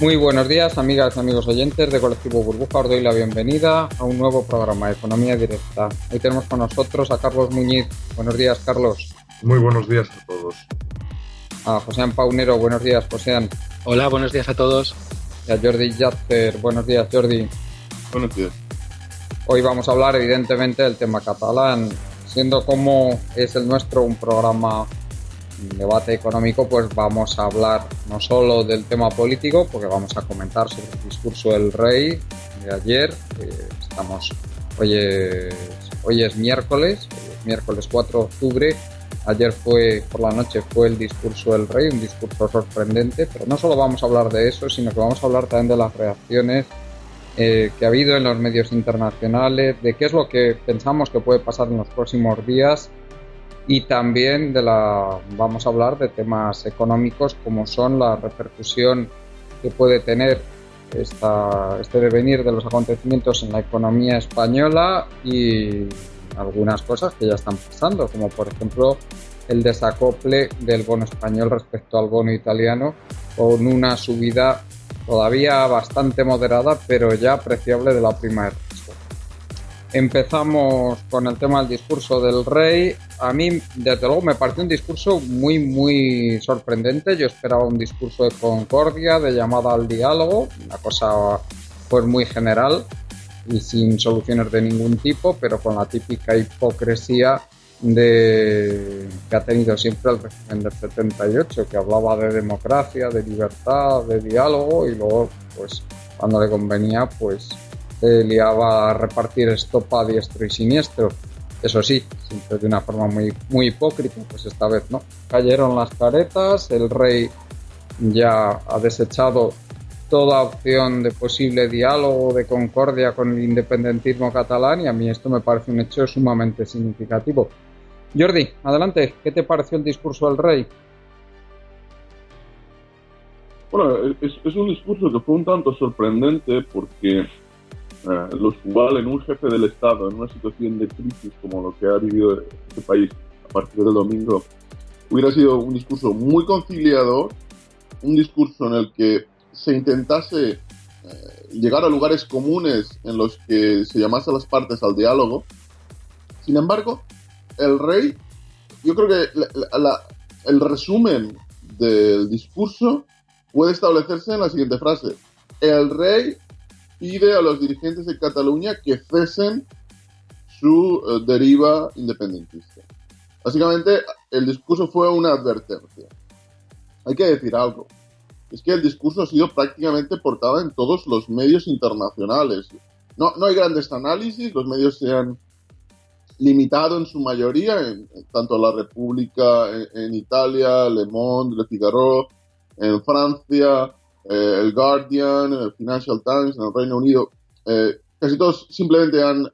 Muy buenos días, amigas y amigos oyentes de Colectivo Burbuja. Os doy la bienvenida a un nuevo programa de Economía Directa. Hoy tenemos con nosotros a Carlos Muñiz. Buenos días, Carlos. Muy buenos días a todos. A Joséan Paunero. Buenos días, Joséan. Hola, buenos días a todos. Y a Jordi Yatzer. Buenos días, Jordi. Buenos días. Hoy vamos a hablar, evidentemente, del tema catalán. Siendo como es el nuestro un programa debate económico, pues vamos a hablar no solo del tema político, porque vamos a comentar sobre el discurso del rey de ayer. Hoy es miércoles 4 de octubre. Ayer por la noche fue el discurso del rey, un discurso sorprendente, pero no solo vamos a hablar de eso, sino que vamos a hablar también de las reacciones que ha habido en los medios internacionales, de qué es lo que pensamos que puede pasar en los próximos días. Y también vamos a hablar de temas económicos como son la repercusión que puede tener este devenir de los acontecimientos en la economía española y algunas cosas que ya están pasando, como por ejemplo el desacople del bono español respecto al bono italiano, con una subida todavía bastante moderada, pero ya apreciable de la prima de riesgo. Empezamos con el tema del discurso del rey. A mí, desde luego, me pareció un discurso muy, muy sorprendente. Yo esperaba un discurso de concordia, de llamada al diálogo, una cosa pues muy general y sin soluciones de ningún tipo, pero con la típica hipocresía que ha tenido siempre el régimen del 78, que hablaba de democracia, de libertad, de diálogo, y luego, pues, cuando le convenía, pues se liaba a repartir estopa a diestro y siniestro. Eso sí, siempre de una forma muy, muy hipócrita, pues esta vez no. Cayeron las caretas, el rey ya ha desechado toda opción de posible diálogo, de concordia con el independentismo catalán, y a mí esto me parece un hecho sumamente significativo. Jordi, adelante, ¿qué te pareció el discurso del rey? Bueno, es un discurso que fue un tanto sorprendente porque lo usual en un jefe del Estado, en una situación de crisis como lo que ha vivido este país a partir del domingo, hubiera sido un discurso muy conciliador, un discurso en el que se intentase llegar a lugares comunes en los que se llamase a las partes al diálogo. Sin embargo, el rey, yo creo que el resumen del discurso puede establecerse en la siguiente frase. El rey pide a los dirigentes de Cataluña que cesen su deriva independentista. Básicamente, el discurso fue una advertencia. Hay que decir algo. Es que el discurso ha sido prácticamente portada en todos los medios internacionales. No hay grandes análisis, los medios se han limitado en su mayoría, tanto La República en Italia, Le Monde, Le Figaro, en Francia, el Guardian, el Financial Times, en el Reino Unido. Casi todos simplemente han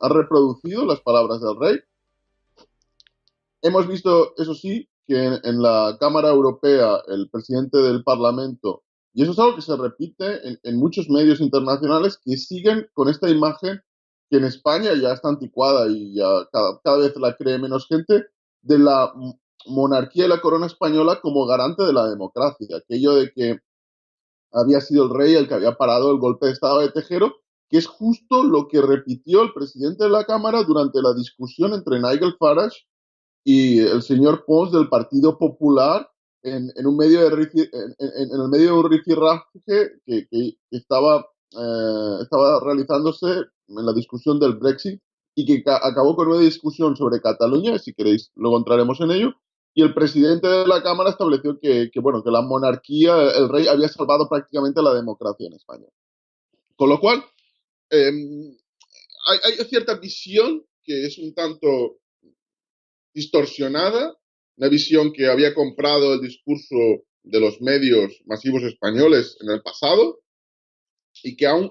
reproducido las palabras del rey. Hemos visto, eso sí, que en la Cámara Europea el presidente del Parlamento, y eso es algo que se repite en muchos medios internacionales, que siguen con esta imagen que en España ya está anticuada y ya cada vez la cree menos gente, de la monarquía y la corona española como garante de la democracia. Aquello de que había sido el rey el que había parado el golpe de Estado de Tejero, que es justo lo que repitió el presidente de la Cámara durante la discusión entre Nigel Farage y el señor Pons del Partido Popular en un medio en el medio de un rifirrafe que estaba realizándose en la discusión del Brexit y que acabó con una discusión sobre Cataluña, si queréis luego entraremos en ello, y el presidente de la Cámara estableció bueno, que la monarquía, el rey, había salvado prácticamente la democracia en España. Con lo cual, eh, hay cierta visión que es un tanto distorsionada, una visión que había comprado el discurso de los medios masivos españoles en el pasado y que aún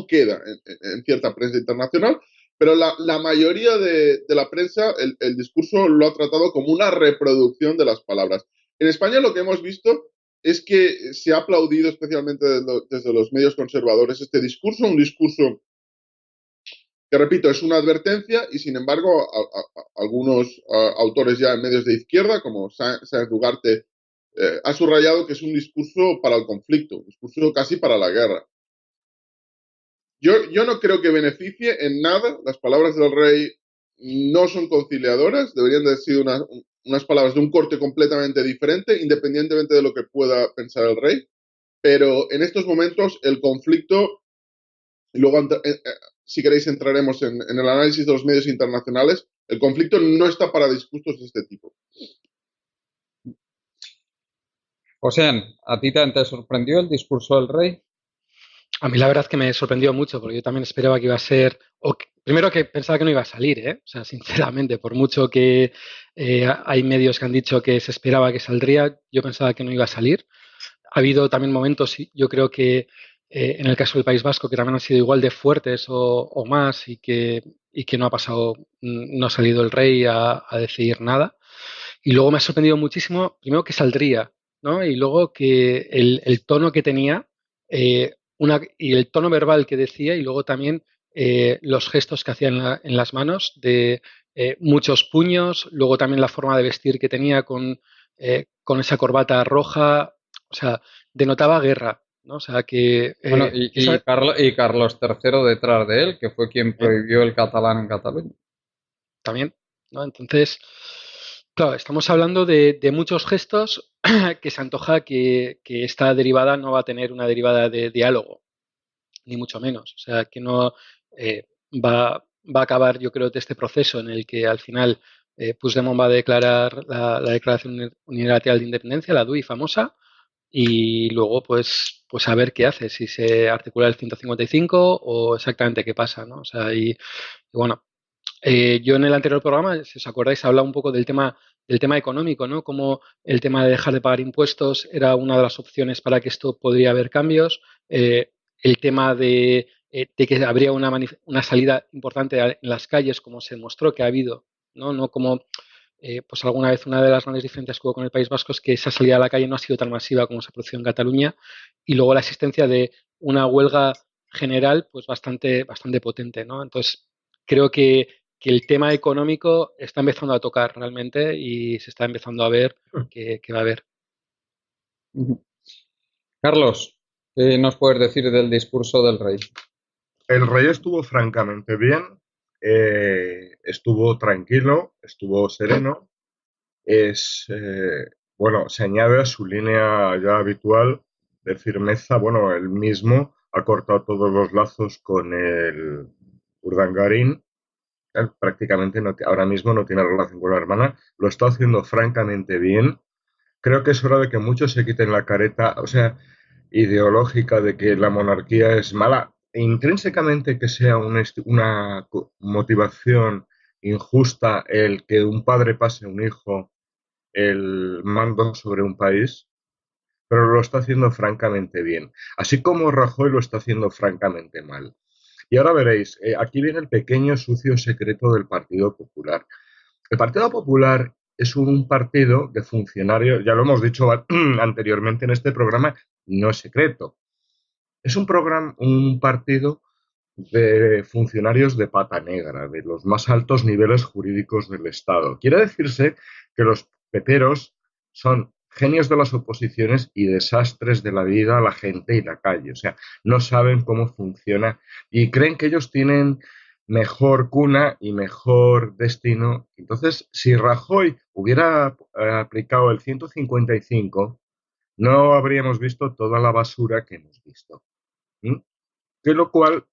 queda en cierta prensa internacional, pero la mayoría de la prensa el discurso lo ha tratado como una reproducción de las palabras. En España lo que hemos visto es que se ha aplaudido especialmente desde los medios conservadores este discurso, un discurso que, repito, es una advertencia y, sin embargo, algunos autores ya en medios de izquierda, como Sáenz Ugarte ha subrayado que es un discurso para el conflicto, un discurso casi para la guerra. Yo no creo que beneficie en nada. Las palabras del rey no son conciliadoras, deberían de haber sido unas palabras de un corte completamente diferente, independientemente de lo que pueda pensar el rey. Pero en estos momentos el conflicto, y luego si queréis entraremos en el análisis de los medios internacionales, el conflicto no está para discursos de este tipo. Osean, ¿a ti te sorprendió el discurso del rey? A mí la verdad es que me sorprendió mucho, porque yo también esperaba que iba a ser, primero que pensaba que no iba a salir, ¿eh? O sea, sinceramente, por mucho que hay medios que han dicho que se esperaba que saldría, yo pensaba que no iba a salir. Ha habido también momentos, yo creo que en el caso del País Vasco, que también han sido igual de fuertes o más y que no ha pasado, no ha salido el rey a decir nada. Y luego me ha sorprendido muchísimo, primero que saldría, ¿no? Y luego que el tono que tenía, y el tono verbal que decía, y luego también los gestos que hacía en las manos, de muchos puños, luego también la forma de vestir que tenía con esa corbata roja, o sea, denotaba guerra, ¿no? O sea, que Bueno, y Carlos III detrás de él, que fue quien prohibió el catalán en Cataluña. también, ¿no? Entonces, claro, estamos hablando de muchos gestos que se antoja que esta derivada no va a tener una derivada de diálogo, ni mucho menos. O sea, que no va a acabar, yo creo, de este proceso en el que al final Puigdemont va a declarar la Declaración Unilateral de Independencia, la DUI famosa, y luego pues a ver qué hace, si se articula el 155 o exactamente qué pasa, ¿no? O sea, y bueno, yo en el anterior programa, si os acordáis, hablaba un poco del tema económico, ¿no? Como el tema de dejar de pagar impuestos era una de las opciones para que esto podría haber cambios. El tema de que habría una salida importante en las calles, como se demostró que ha habido, ¿no? No como, pues alguna vez una de las grandes diferencias que hubo con el País Vasco es que esa salida a la calle no ha sido tan masiva como se produjo en Cataluña, y luego la existencia de una huelga general, pues bastante potente, ¿no? Entonces, creo que el tema económico está empezando a tocar realmente y se está empezando a ver que va a haber. Carlos, ¿qué nos puedes decir del discurso del rey? El rey estuvo francamente bien, estuvo tranquilo, estuvo sereno. Bueno, se añade a su línea ya habitual de firmeza. Bueno, él mismo ha cortado todos los lazos con el Urdangarín. Él prácticamente ahora mismo no tiene relación con la hermana. Lo está haciendo francamente bien. Creo que es hora de que muchos se quiten la careta, o sea, ideológica de que la monarquía es mala, e intrínsecamente que sea una motivación injusta el que un padre pase a un hijo el mando sobre un país, pero lo está haciendo francamente bien, así como Rajoy lo está haciendo francamente mal. Y ahora veréis, aquí viene el pequeño sucio secreto del Partido Popular. El Partido Popular es un partido de funcionarios, ya lo hemos dicho anteriormente en este programa, no es secreto. Es un partido de funcionarios de pata negra, de los más altos niveles jurídicos del Estado. Quiere decirse que los peperos son genios de las oposiciones y desastres de la vida, la gente y la calle. O sea, no saben cómo funciona y creen que ellos tienen mejor cuna y mejor destino. Entonces, si Rajoy hubiera aplicado el 155, no habríamos visto toda la basura que hemos visto. ¿Mm? Que lo cual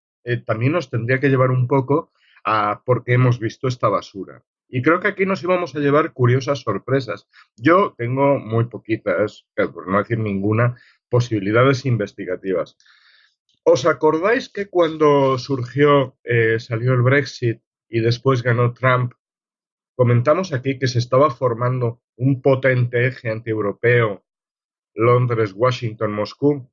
también nos tendría que llevar un poco a por qué hemos visto esta basura. Y creo que aquí nos íbamos a llevar curiosas sorpresas. Yo tengo muy poquitas, por no decir ninguna, posibilidades investigativas. ¿Os acordáis que cuando salió el Brexit y después ganó Trump, comentamos aquí que se estaba formando un potente eje antieuropeo, Londres, Washington, Moscú?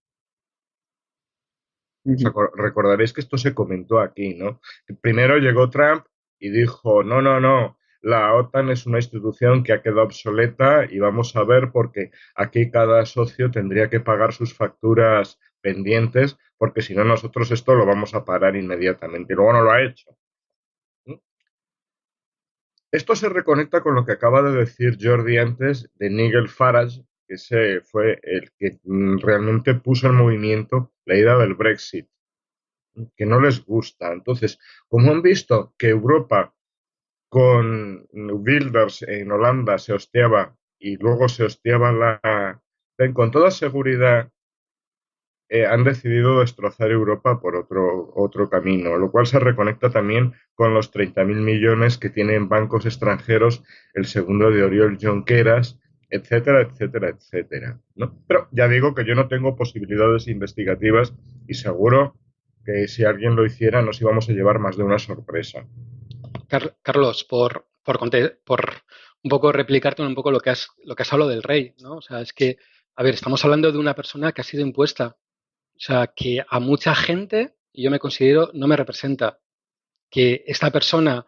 Recordaréis que esto se comentó aquí, ¿no? Primero llegó Trump y dijo, no, no, no, la OTAN es una institución que ha quedado obsoleta y vamos a ver porque aquí cada socio tendría que pagar sus facturas pendientes porque si no nosotros esto lo vamos a parar inmediatamente. Y luego no lo ha hecho. Esto se reconecta con lo que acaba de decir Jordi antes de Nigel Farage, Ese fue el que realmente puso en movimiento la idea del Brexit, que no les gusta. Entonces, como han visto que Europa con Wilders en Holanda se hostiaba y luego se hostiaba con toda seguridad han decidido destrozar Europa por otro camino, lo cual se reconecta también con los 30.000 millones que tienen bancos extranjeros, el segundo de Oriol Junqueras, etcétera, etcétera, etcétera, ¿no? Pero ya digo que yo no tengo posibilidades investigativas y seguro que si alguien lo hiciera nos íbamos a llevar más de una sorpresa. Carlos, por un poco replicarte un poco lo que has hablado del rey, ¿no? O sea, es que, a ver, estamos hablando de una persona que ha sido impuesta. O sea, que a mucha gente, y yo me considero, no me representa. Que esta persona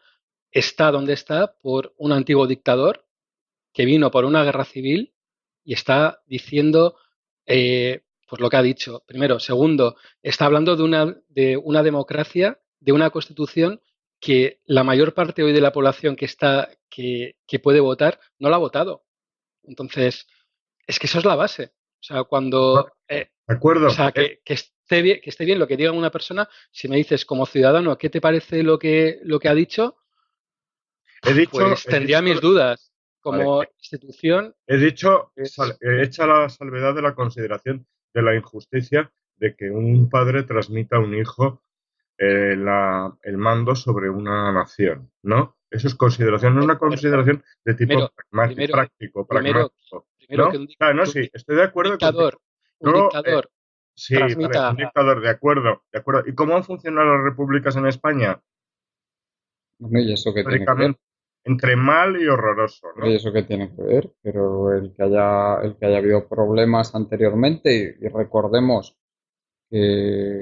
está donde está por un antiguo dictador que vino por una guerra civil y está diciendo pues lo que ha dicho. Primero. Segundo, está hablando de una democracia, de una constitución que la mayor parte hoy de la población que puede votar no la ha votado. Entonces, es que eso es la base. O sea, ¿De acuerdo? o sea, que esté bien lo que diga una persona, si me dices como ciudadano, ¿qué te parece lo que ha dicho? Pues He tendría dicho, mis dudas. vale, Como institución, he dicho, es, hecha la salvedad de la consideración de la injusticia de que un padre transmita a un hijo el mando sobre una nación, ¿no? Eso es consideración, no una pero consideración de tipo primero, pragmático, primero, práctico, primero, pragmático, primero ¿no? Claro, no, sí, estoy de acuerdo contigo. un Luego, dictador sí, vale, un transmita. dictador, de acuerdo, de acuerdo. ¿Y cómo han funcionado las repúblicas en España? Bueno, ¿y eso qué tiene que ver? Históricamente, entre mal y horroroso, ¿Y ¿no? eso qué tiene que ver? Pero el que haya habido problemas anteriormente, y recordemos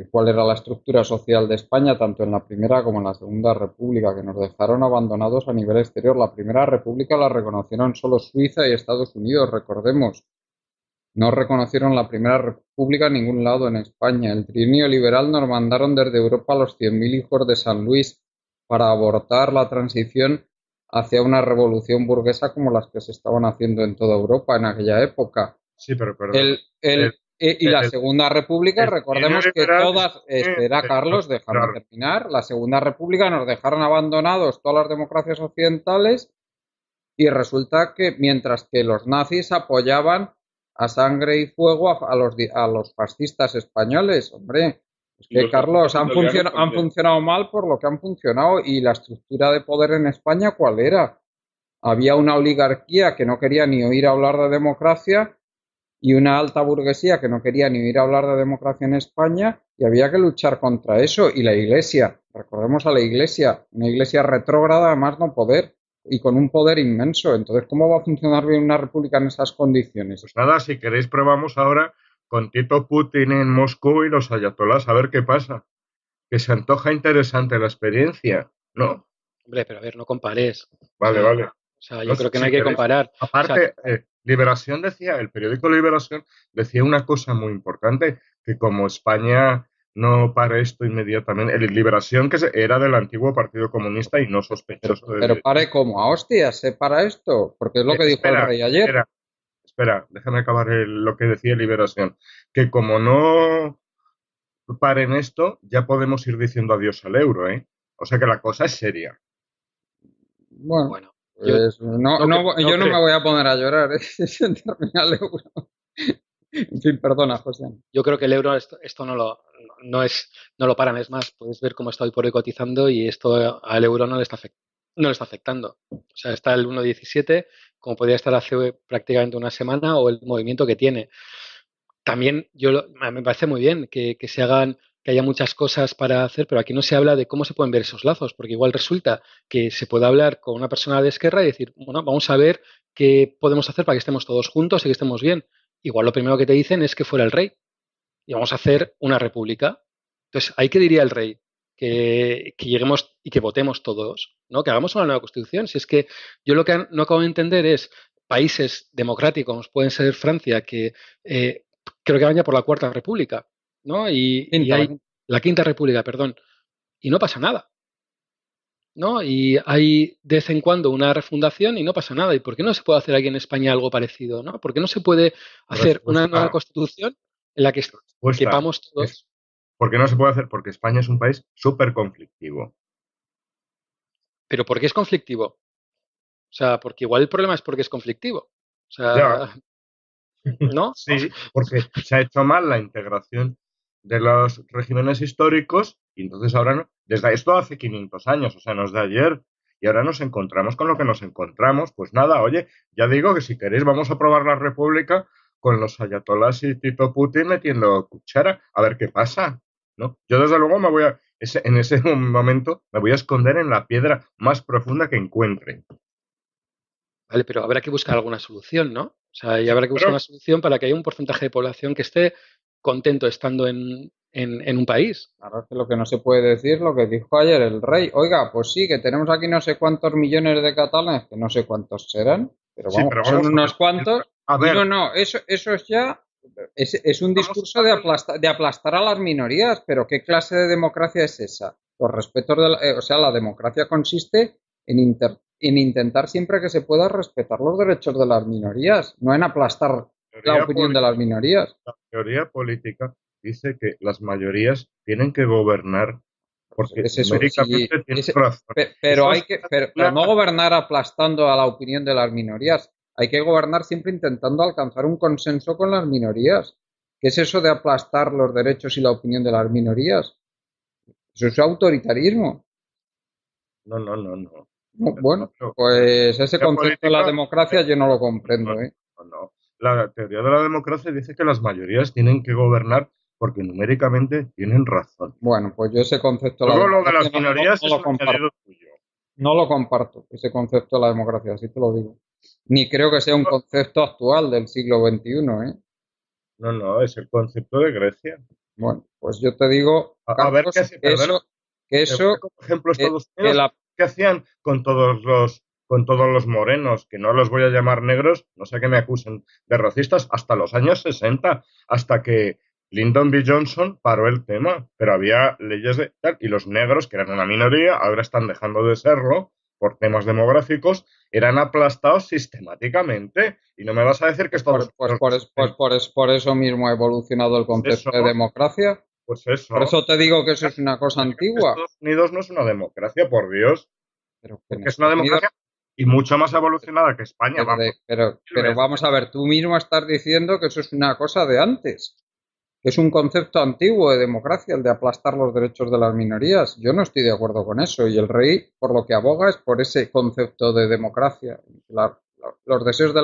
cuál era la estructura social de España, tanto en la Primera como en la Segunda República, que nos dejaron abandonados a nivel exterior. La Primera República la reconocieron solo Suiza y Estados Unidos, recordemos. No reconocieron la Primera República en ningún lado en España. El trienio liberal nos mandaron desde Europa a los 100.000 hijos de San Luis para abortar la transición hacia una revolución burguesa como las que se estaban haciendo en toda Europa en aquella época. Sí, pero perdón. El, el, y la El, Segunda República, el trienio recordemos que liberal todas, espera Carlos, déjame claro, terminar, la Segunda República nos dejaron abandonados todas las democracias occidentales y resulta que mientras que los nazis apoyaban a sangre y fuego a los fascistas españoles, hombre, es Y que los Carlos, fascistas italianos han también. funcionado mal por lo que han funcionado y la estructura de poder en España, ¿cuál era? Había una oligarquía que no quería ni oír hablar de democracia y una alta burguesía que no quería ni oír hablar de democracia en España y había que luchar contra eso. Y la Iglesia, recordemos a la Iglesia, una Iglesia retrógrada, además no poder y con un poder inmenso. Entonces, ¿cómo va a funcionar bien una república en esas condiciones? pues nada, si queréis probamos ahora con Tito Putin en Moscú y los ayatolás, a ver qué pasa. Que se antoja interesante la experiencia, ¿no? Hombre, pero a ver, no compares. Vale, vale. O sea, No, yo creo que no si hay que queréis. comparar. O sea, Aparte, Liberación decía, el periódico Liberación decía una cosa muy importante, que como España no para esto inmediatamente, Liberación era del antiguo Partido Comunista y no Pero, sospechoso de... pero pare como a hostias, ¿se para esto? Porque es lo que dijo el espera, rey ayer. espera, déjame acabar lo que decía Liberación, que como no paren esto, ya podemos ir diciendo adiós al euro, ¿eh? O sea que la cosa es seria. Bueno, bueno, yo pues no, no, no yo no me creo. voy a poner a llorar, se termina el euro. En fin, perdona, José. Yo creo que el euro esto no lo paran, es más, puedes ver cómo está hoy por hoy cotizando y esto al euro no le está afectando. O sea, está el 1,17 como podría estar hace prácticamente una semana o el movimiento que tiene. También me parece muy bien que se hagan, que haya muchas cosas para hacer, pero aquí no se habla de cómo se pueden ver esos lazos, porque igual resulta que se puede hablar con una persona de Esquerra y decir, bueno, vamos a ver qué podemos hacer para que estemos todos juntos y que estemos bien. Igual lo primero que te dicen es que fuera el rey y vamos a hacer una república. Entonces, ¿ahí qué diría el rey? Que lleguemos y que votemos todos, ¿no? Que hagamos una nueva constitución. Si es que yo lo que no acabo de entender es países democráticos, como pueden ser Francia, que creo que van ya por la Cuarta República, ¿no? Y Quinta, la hay quinta. la Quinta República, perdón, y no pasa nada. ¿no? Y hay de vez en cuando una refundación y no pasa nada. ¿Y por qué no se puede hacer aquí en España algo parecido, ¿no? ¿Por qué no se puede hacer una nueva Respuesta, constitución en la que respuesta quepamos es todos? ¿por qué no se puede hacer? Porque España es un país súper conflictivo. ¿Pero por qué es conflictivo? O sea, porque igual el problema es porque es conflictivo. O Ya, sea, ¿no? sí, porque se ha hecho mal la integración de los regímenes históricos y entonces ahora no, desde esto hace 500 años, o sea, no es de ayer, y ahora nos encontramos con lo que nos encontramos. Pues nada, oye, ya digo que si queréis vamos a probar la república con los ayatolás y Tito Putin metiendo cuchara, a ver qué pasa, ¿no? Yo desde luego en ese momento me voy a esconder en la piedra más profunda que encuentre. Vale, pero habrá que buscar alguna solución, ¿no? O sea, y Sí, habrá que buscar pero una solución para que haya un porcentaje de población que esté contento estando en un país. Claro, es que lo que no se puede decir, lo que dijo ayer el rey. Oiga, pues sí, que tenemos aquí no sé cuántos millones de catalanes, que no sé cuántos serán, pero sí, vamos, pero que son vamos a ver. unos cuantos. A Y no, ver, no, eso es ya, es un vamos discurso a darle. de aplastar a las minorías, pero ¿qué clase de democracia es esa? Los respetos de o sea, la democracia consiste en intentar siempre que se pueda respetar los derechos de las minorías, no en aplastar la Teoría opinión de las política, minorías. la teoría política dice que las mayorías tienen que gobernar porque Es eso, sí, numéricamente tienen razón. pero Eso hay es que, pero una. no gobernar aplastando a la opinión de las minorías. Hay que gobernar siempre intentando alcanzar un consenso con las minorías. ¿Qué es eso de aplastar los derechos y la opinión de las minorías? Eso es autoritarismo. No, no, no, no. No, No, bueno, pero pues ese teoría concepto de la política democracia yo no lo no, comprendo, ¿eh? no, no. La teoría de la democracia dice que las mayorías tienen que gobernar porque numéricamente tienen razón. Bueno, pues yo ese concepto de la Luego lo de democracia las minorías no es lo un comparto. añadido tuyo. No lo comparto, ese concepto de la democracia, así te lo digo. Ni creo que sea un concepto actual del siglo XXI, ¿eh? No, no, es el concepto de Grecia. Bueno, pues yo te digo, A ver qué Carlos, hace, perdona, que te pone eso, como ejemplo Estados que Unidos, la, ¿qué hacían con todos los morenos, que no los voy a llamar negros, no sé que me acusen de racistas, hasta los años 60, hasta que Lyndon B. Johnson paró el tema, pero había leyes de tal, y los negros, que eran una minoría, ahora están dejando de serlo por temas demográficos, eran aplastados sistemáticamente. Y no me vas a decir que Estados Unidos no por eso mismo ha evolucionado el es eso, concepto de democracia. pues Por eso. eso te digo que eso es una cosa antigua. Estados Unidos no es una democracia, por Dios, Pero que en porque es una Estados Unidos, democracia y mucho más evolucionada que España, vamos, mil pero veces. vamos a ver, tú mismo estás diciendo que eso es una cosa de antes, que es un concepto antiguo de democracia, el de aplastar los derechos de las minorías. Yo no estoy de acuerdo con eso y el rey por lo que aboga es por ese concepto de democracia. Los deseos de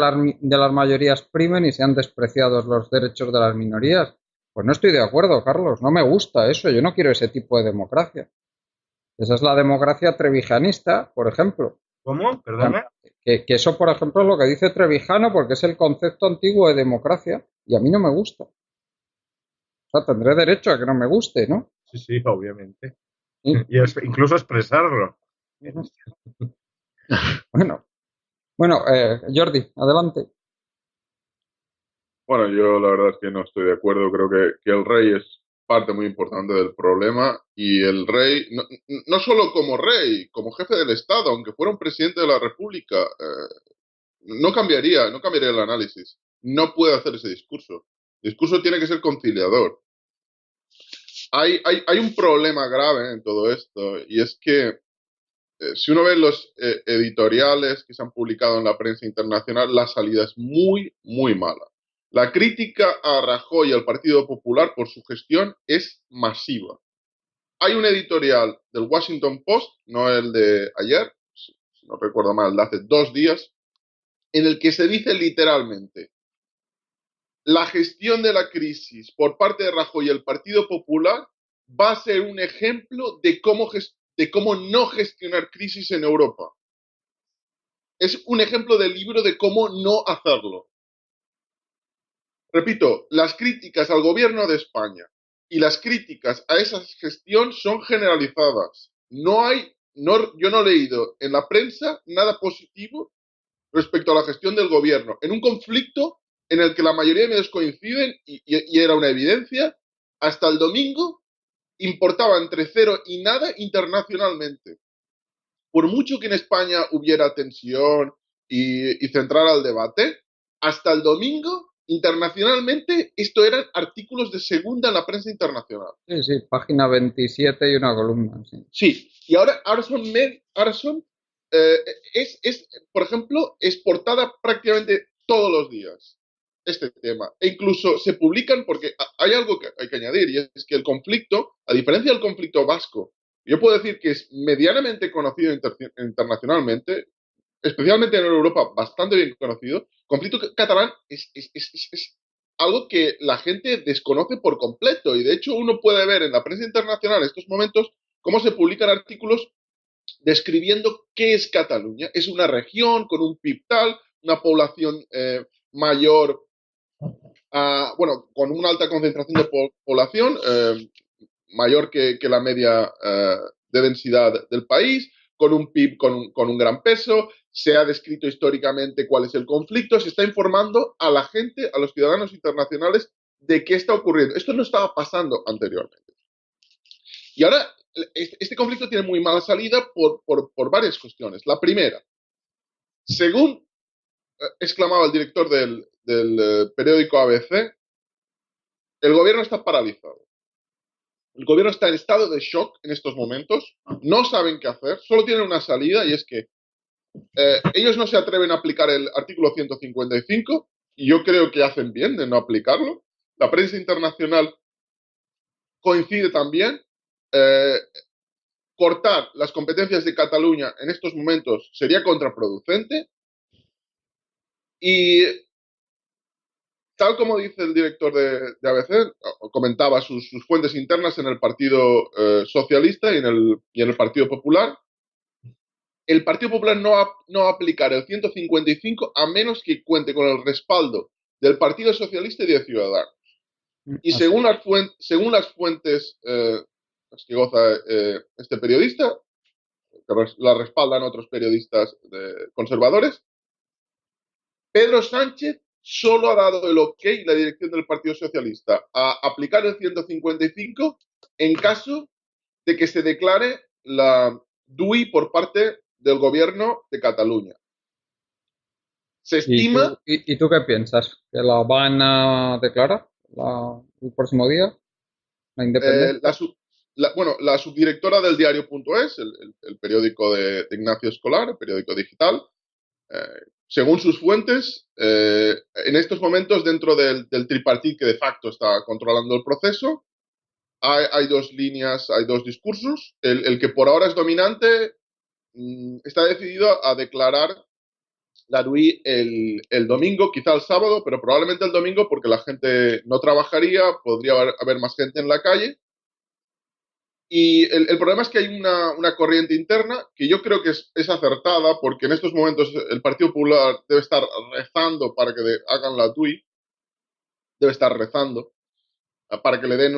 las mayorías primen y sean despreciados los derechos de las minorías. Pues no estoy de acuerdo, Carlos, no me gusta eso, yo no quiero ese tipo de democracia. Esa es la democracia trevijanista, por ejemplo. ¿Cómo? Perdone. Que eso, por ejemplo, es lo que dice Trevijano porque es el concepto antiguo de democracia y a mí no me gusta. O sea, tendré derecho a que no me guste, ¿no? Sí, sí, obviamente. Sí. Y incluso expresarlo. Bueno, bueno, Jordi, adelante. Bueno, yo la verdad es que no estoy de acuerdo. Creo que el rey es parte muy importante del problema y el rey, no solo como rey, como jefe del Estado, aunque fuera un presidente de la República, no cambiaría el análisis. No puede hacer ese discurso. El discurso tiene que ser conciliador. Hay un problema grave en todo esto y es que si uno ve los editoriales que se han publicado en la prensa internacional, la salida es muy, muy mala. La crítica a Rajoy y al Partido Popular por su gestión es masiva. Hay un editorial del Washington Post, no el de ayer, si no recuerdo mal, el de hace 2 días, en el que se dice literalmente: la gestión de la crisis por parte de Rajoy y el Partido Popular va a ser un ejemplo de cómo no gestionar crisis en Europa. Es un ejemplo del libro de cómo no hacerlo. Repito, las críticas al gobierno de España y las críticas a esa gestión son generalizadas. Yo no he leído en la prensa nada positivo respecto a la gestión del gobierno, en un conflicto en el que la mayoría de medios coinciden y era una evidencia. Hasta el domingo importaba entre cero y nada internacionalmente. por mucho que en España hubiera tensión y centrara el debate, hasta el domingo, internacionalmente, esto eran artículos de segunda en la prensa internacional. Sí, sí, página 27 y una columna. Sí, Sí, y ahora son por ejemplo, es portada prácticamente todos los días este tema. E incluso se publican porque hay algo que hay que añadir, y es que el conflicto, a diferencia del conflicto vasco, yo puedo decir que es medianamente conocido internacionalmente, especialmente en Europa, bastante bien conocido. El conflicto catalán es algo que la gente desconoce por completo, y de hecho uno puede ver en la prensa internacional en estos momentos cómo se publican artículos describiendo qué es Cataluña. Es una región con un PIB tal, una población mayor, bueno, con una alta concentración de población, mayor que la media de densidad del país, con un PIB con un gran peso. Se ha descrito históricamente cuál es el conflicto, se está informando a la gente, a los ciudadanos internacionales, de qué está ocurriendo. Esto no estaba pasando anteriormente. Y ahora este conflicto tiene muy mala salida por varias cuestiones. La primera, según exclamaba el director del periódico ABC, el gobierno está paralizado. El gobierno está en estado de shock en estos momentos, no saben qué hacer, solo tienen una salida, y es que ellos no se atreven a aplicar el artículo 155, y yo creo que hacen bien de no aplicarlo. La prensa internacional coincide también. Cortar las competencias de Cataluña en estos momentos sería contraproducente, y tal como dice el director de ABC, comentaba sus fuentes internas en el Partido Socialista y en el Partido Popular. El Partido Popular no va a aplicar el 155 a menos que cuente con el respaldo del Partido Socialista y de Ciudadanos. Y según las fuentes que goza este periodista, que la respaldan otros periodistas conservadores, Pedro Sánchez solo ha dado el ok, la dirección del Partido Socialista, a aplicar el 155 en caso de que se declare la DUI por parte del gobierno de Cataluña. Se estima... ¿Y tú qué piensas? ¿Que la van a declarar el próximo día? ¿La independencia? La subdirectora del diario.es, el periódico de Ignacio Escolar, el periódico digital, según sus fuentes, en estos momentos, dentro del tripartit que de facto está controlando el proceso, hay dos líneas, hay dos discursos. El que por ahora es dominante está decidido a declarar la DUI el domingo, quizá el sábado, pero probablemente el domingo, porque la gente no trabajaría, podría haber más gente en la calle. Y el problema es que hay una corriente interna que yo creo que es acertada, porque en estos momentos el Partido Popular debe estar rezando para que hagan la DUI, debe estar rezando para que le den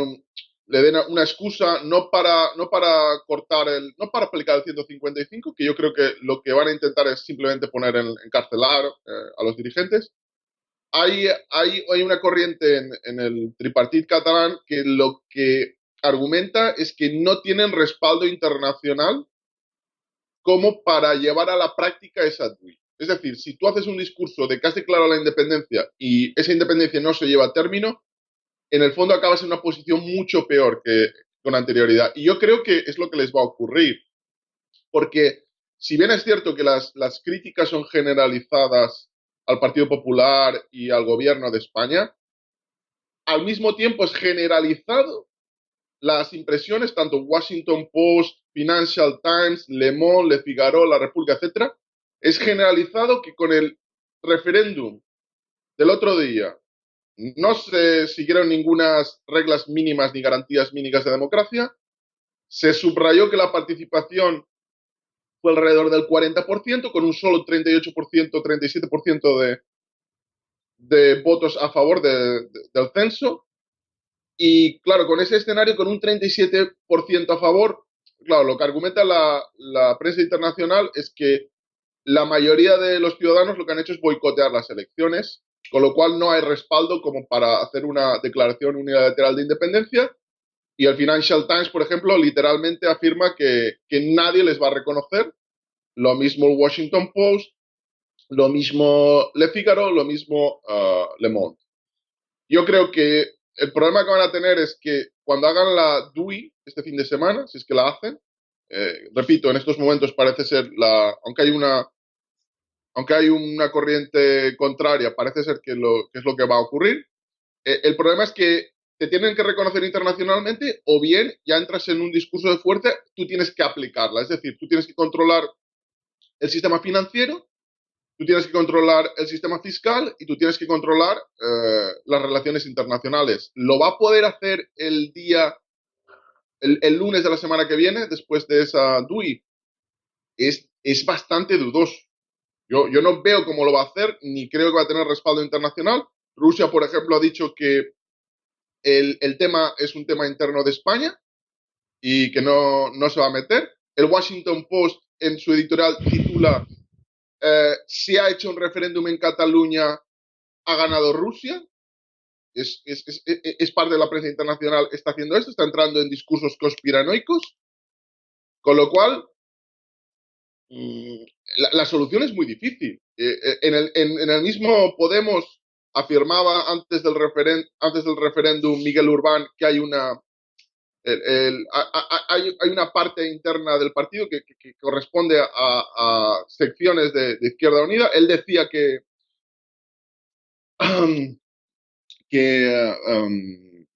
una excusa, no para cortar no para aplicar el 155, que yo creo que lo que van a intentar es simplemente poner encarcelar a los dirigentes. Hay una corriente en el tripartit catalán que lo que argumenta es que no tienen respaldo internacional como para llevar a la práctica esa DUI. Es decir, si tú haces un discurso de que has declarado la independencia y esa independencia no se lleva a término, en el fondo acabas en una posición mucho peor que con anterioridad. Y yo creo que es lo que les va a ocurrir. Porque si bien es cierto que las críticas son generalizadas al Partido Popular y al gobierno de España, al mismo tiempo es generalizado las impresiones, tanto Washington Post, Financial Times, Le Monde, Le Figaro, La República, etcétera, es generalizado que con el referéndum del otro día no se siguieron ninguna reglas mínimas ni garantías mínimas de democracia. Se subrayó que la participación fue alrededor del 40%, con un solo 38%, 37% de votos a favor del censo. Y claro, con ese escenario, con un 37% a favor, claro, lo que argumenta la prensa internacional es que la mayoría de los ciudadanos lo que han hecho es boicotear las elecciones, con lo cual no hay respaldo como para hacer una declaración unilateral de independencia. Y el Financial Times, por ejemplo, literalmente afirma que nadie les va a reconocer lo mismo el Washington Post, lo mismo Le Figaro, lo mismo Le Monde. Yo creo que el problema que van a tener es que cuando hagan la DUI este fin de semana, si es que la hacen, repito, en estos momentos parece ser aunque hay una corriente contraria, parece ser que es lo que va a ocurrir. El problema es que te tienen que reconocer internacionalmente o bien ya entras en un discurso de fuerte, tú tienes que aplicarla. Es decir, tú tienes que controlar el sistema financiero, tú tienes que controlar el sistema fiscal y tú tienes que controlar las relaciones internacionales. ¿Lo va a poder hacer el lunes de la semana que viene, después de esa DUI? Es bastante dudoso. Yo no veo cómo lo va a hacer, ni creo que va a tener respaldo internacional. Rusia, por ejemplo, ha dicho que el tema es un tema interno de España y que no se va a meter. El Washington Post en su editorial titula si ha hecho un referéndum en Cataluña, ha ganado Rusia. Es parte de la prensa internacional, está haciendo esto, está entrando en discursos conspiranoicos, con lo cual la solución es muy difícil. En el mismo Podemos afirmaba antes del referéndum Miguel Urbán que hay una parte interna del partido que corresponde a secciones de Izquierda Unida. Él decía que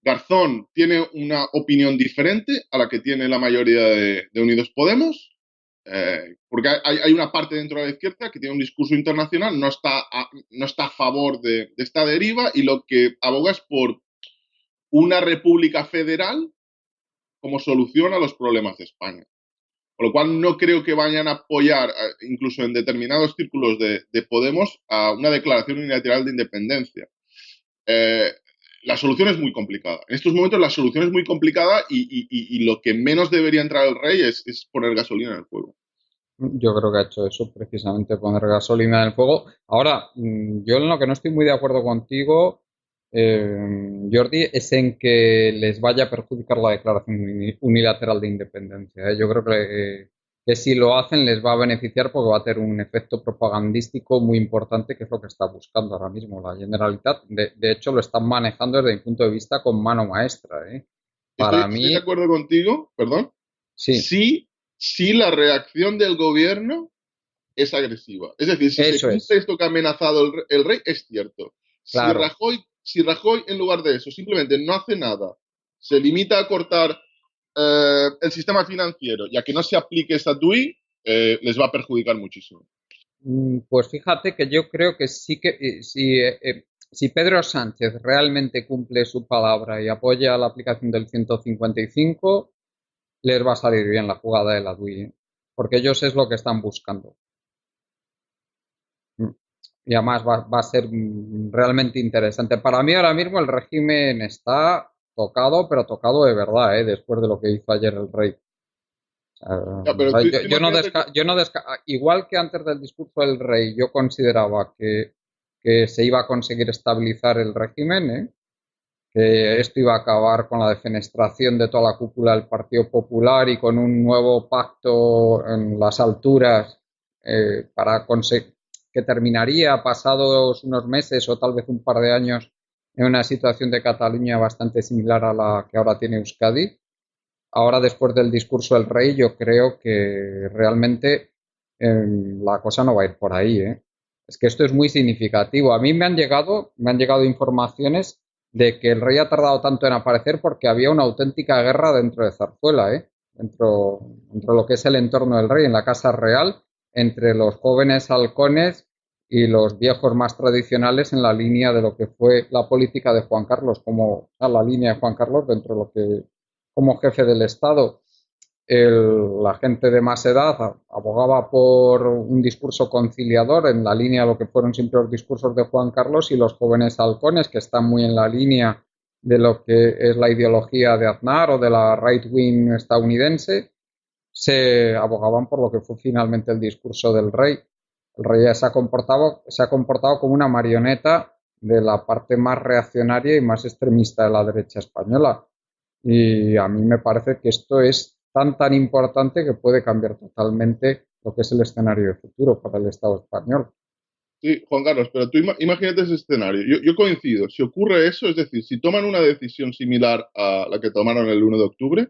Garzón tiene una opinión diferente a la que tiene la mayoría de Unidos Podemos, porque hay una parte dentro de la izquierda que tiene un discurso internacional, no está a favor de esta deriva y lo que aboga es por una república federal como solución a los problemas de España. Con lo cual no creo que vayan a apoyar, incluso en determinados círculos de Podemos, a una declaración unilateral de independencia. La solución es muy complicada. En estos momentos la solución es muy complicada y lo que menos debería entrar el rey es poner gasolina en el fuego. Yo creo que ha hecho eso, precisamente poner gasolina en el fuego. Ahora, yo en lo que no estoy muy de acuerdo contigo, Jordi, es en que les vaya a perjudicar la declaración unilateral de independencia. Yo creo que si lo hacen les va a beneficiar porque va a tener un efecto propagandístico muy importante, que es lo que está buscando ahora mismo la Generalitat. De hecho, lo están manejando desde mi punto de vista con mano maestra, ¿eh? Para Estoy de mí, acuerdo contigo, perdón, sí, si la reacción del gobierno es agresiva. Es decir, si se eso cumple es, esto que ha amenazado el rey, es cierto. claro. Si Rajoy, en lugar de eso, simplemente no hace nada, se limita a cortar el sistema financiero, ya que no se aplique esa DUI, les va a perjudicar muchísimo. Pues fíjate que yo creo que sí que si Pedro Sánchez realmente cumple su palabra y apoya la aplicación del 155, les va a salir bien la jugada de la DUI, ¿eh? Porque ellos es lo que están buscando. Mm. Y además va a ser realmente interesante. Para mí ahora mismo el régimen está tocado, pero tocado de verdad, ¿eh? Después de lo que hizo ayer el rey. Ya, pero tú imagínate que... Igual que antes del discurso del rey, yo consideraba que se iba a conseguir estabilizar el régimen, ¿eh? Que esto iba a acabar con la defenestración de toda la cúpula del Partido Popular y con un nuevo pacto en las alturas para conseguir que terminaría pasados unos meses o tal vez un par de años en una situación de Cataluña bastante similar a la que ahora tiene Euskadi. Ahora, después del discurso del rey, yo creo que realmente la cosa no va a ir por ahí, ¿eh? Es que esto es muy significativo. A mí me han llegado informaciones de que el rey ha tardado tanto en aparecer porque había una auténtica guerra dentro de Zarzuela, ¿eh? Dentro de lo que es el entorno del rey, en la Casa Real, entre los jóvenes halcones y los viejos más tradicionales en la línea de lo que fue la política de Juan Carlos, como la línea de Juan Carlos dentro de lo que como jefe del Estado. La gente de más edad abogaba por un discurso conciliador en la línea de lo que fueron siempre los discursos de Juan Carlos, y los jóvenes halcones, que están muy en la línea de lo que es la ideología de Aznar o de la right wing estadounidense, se abogaban por lo que fue finalmente el discurso del rey. El rey se ha comportado como una marioneta de la parte más reaccionaria y más extremista de la derecha española. Y a mí me parece que esto es tan importante que puede cambiar totalmente lo que es el escenario de futuro para el Estado español. Sí, Juan Carlos, pero tú imagínate ese escenario. Yo coincido. Si ocurre eso, es decir, si toman una decisión similar a la que tomaron el 1 de octubre,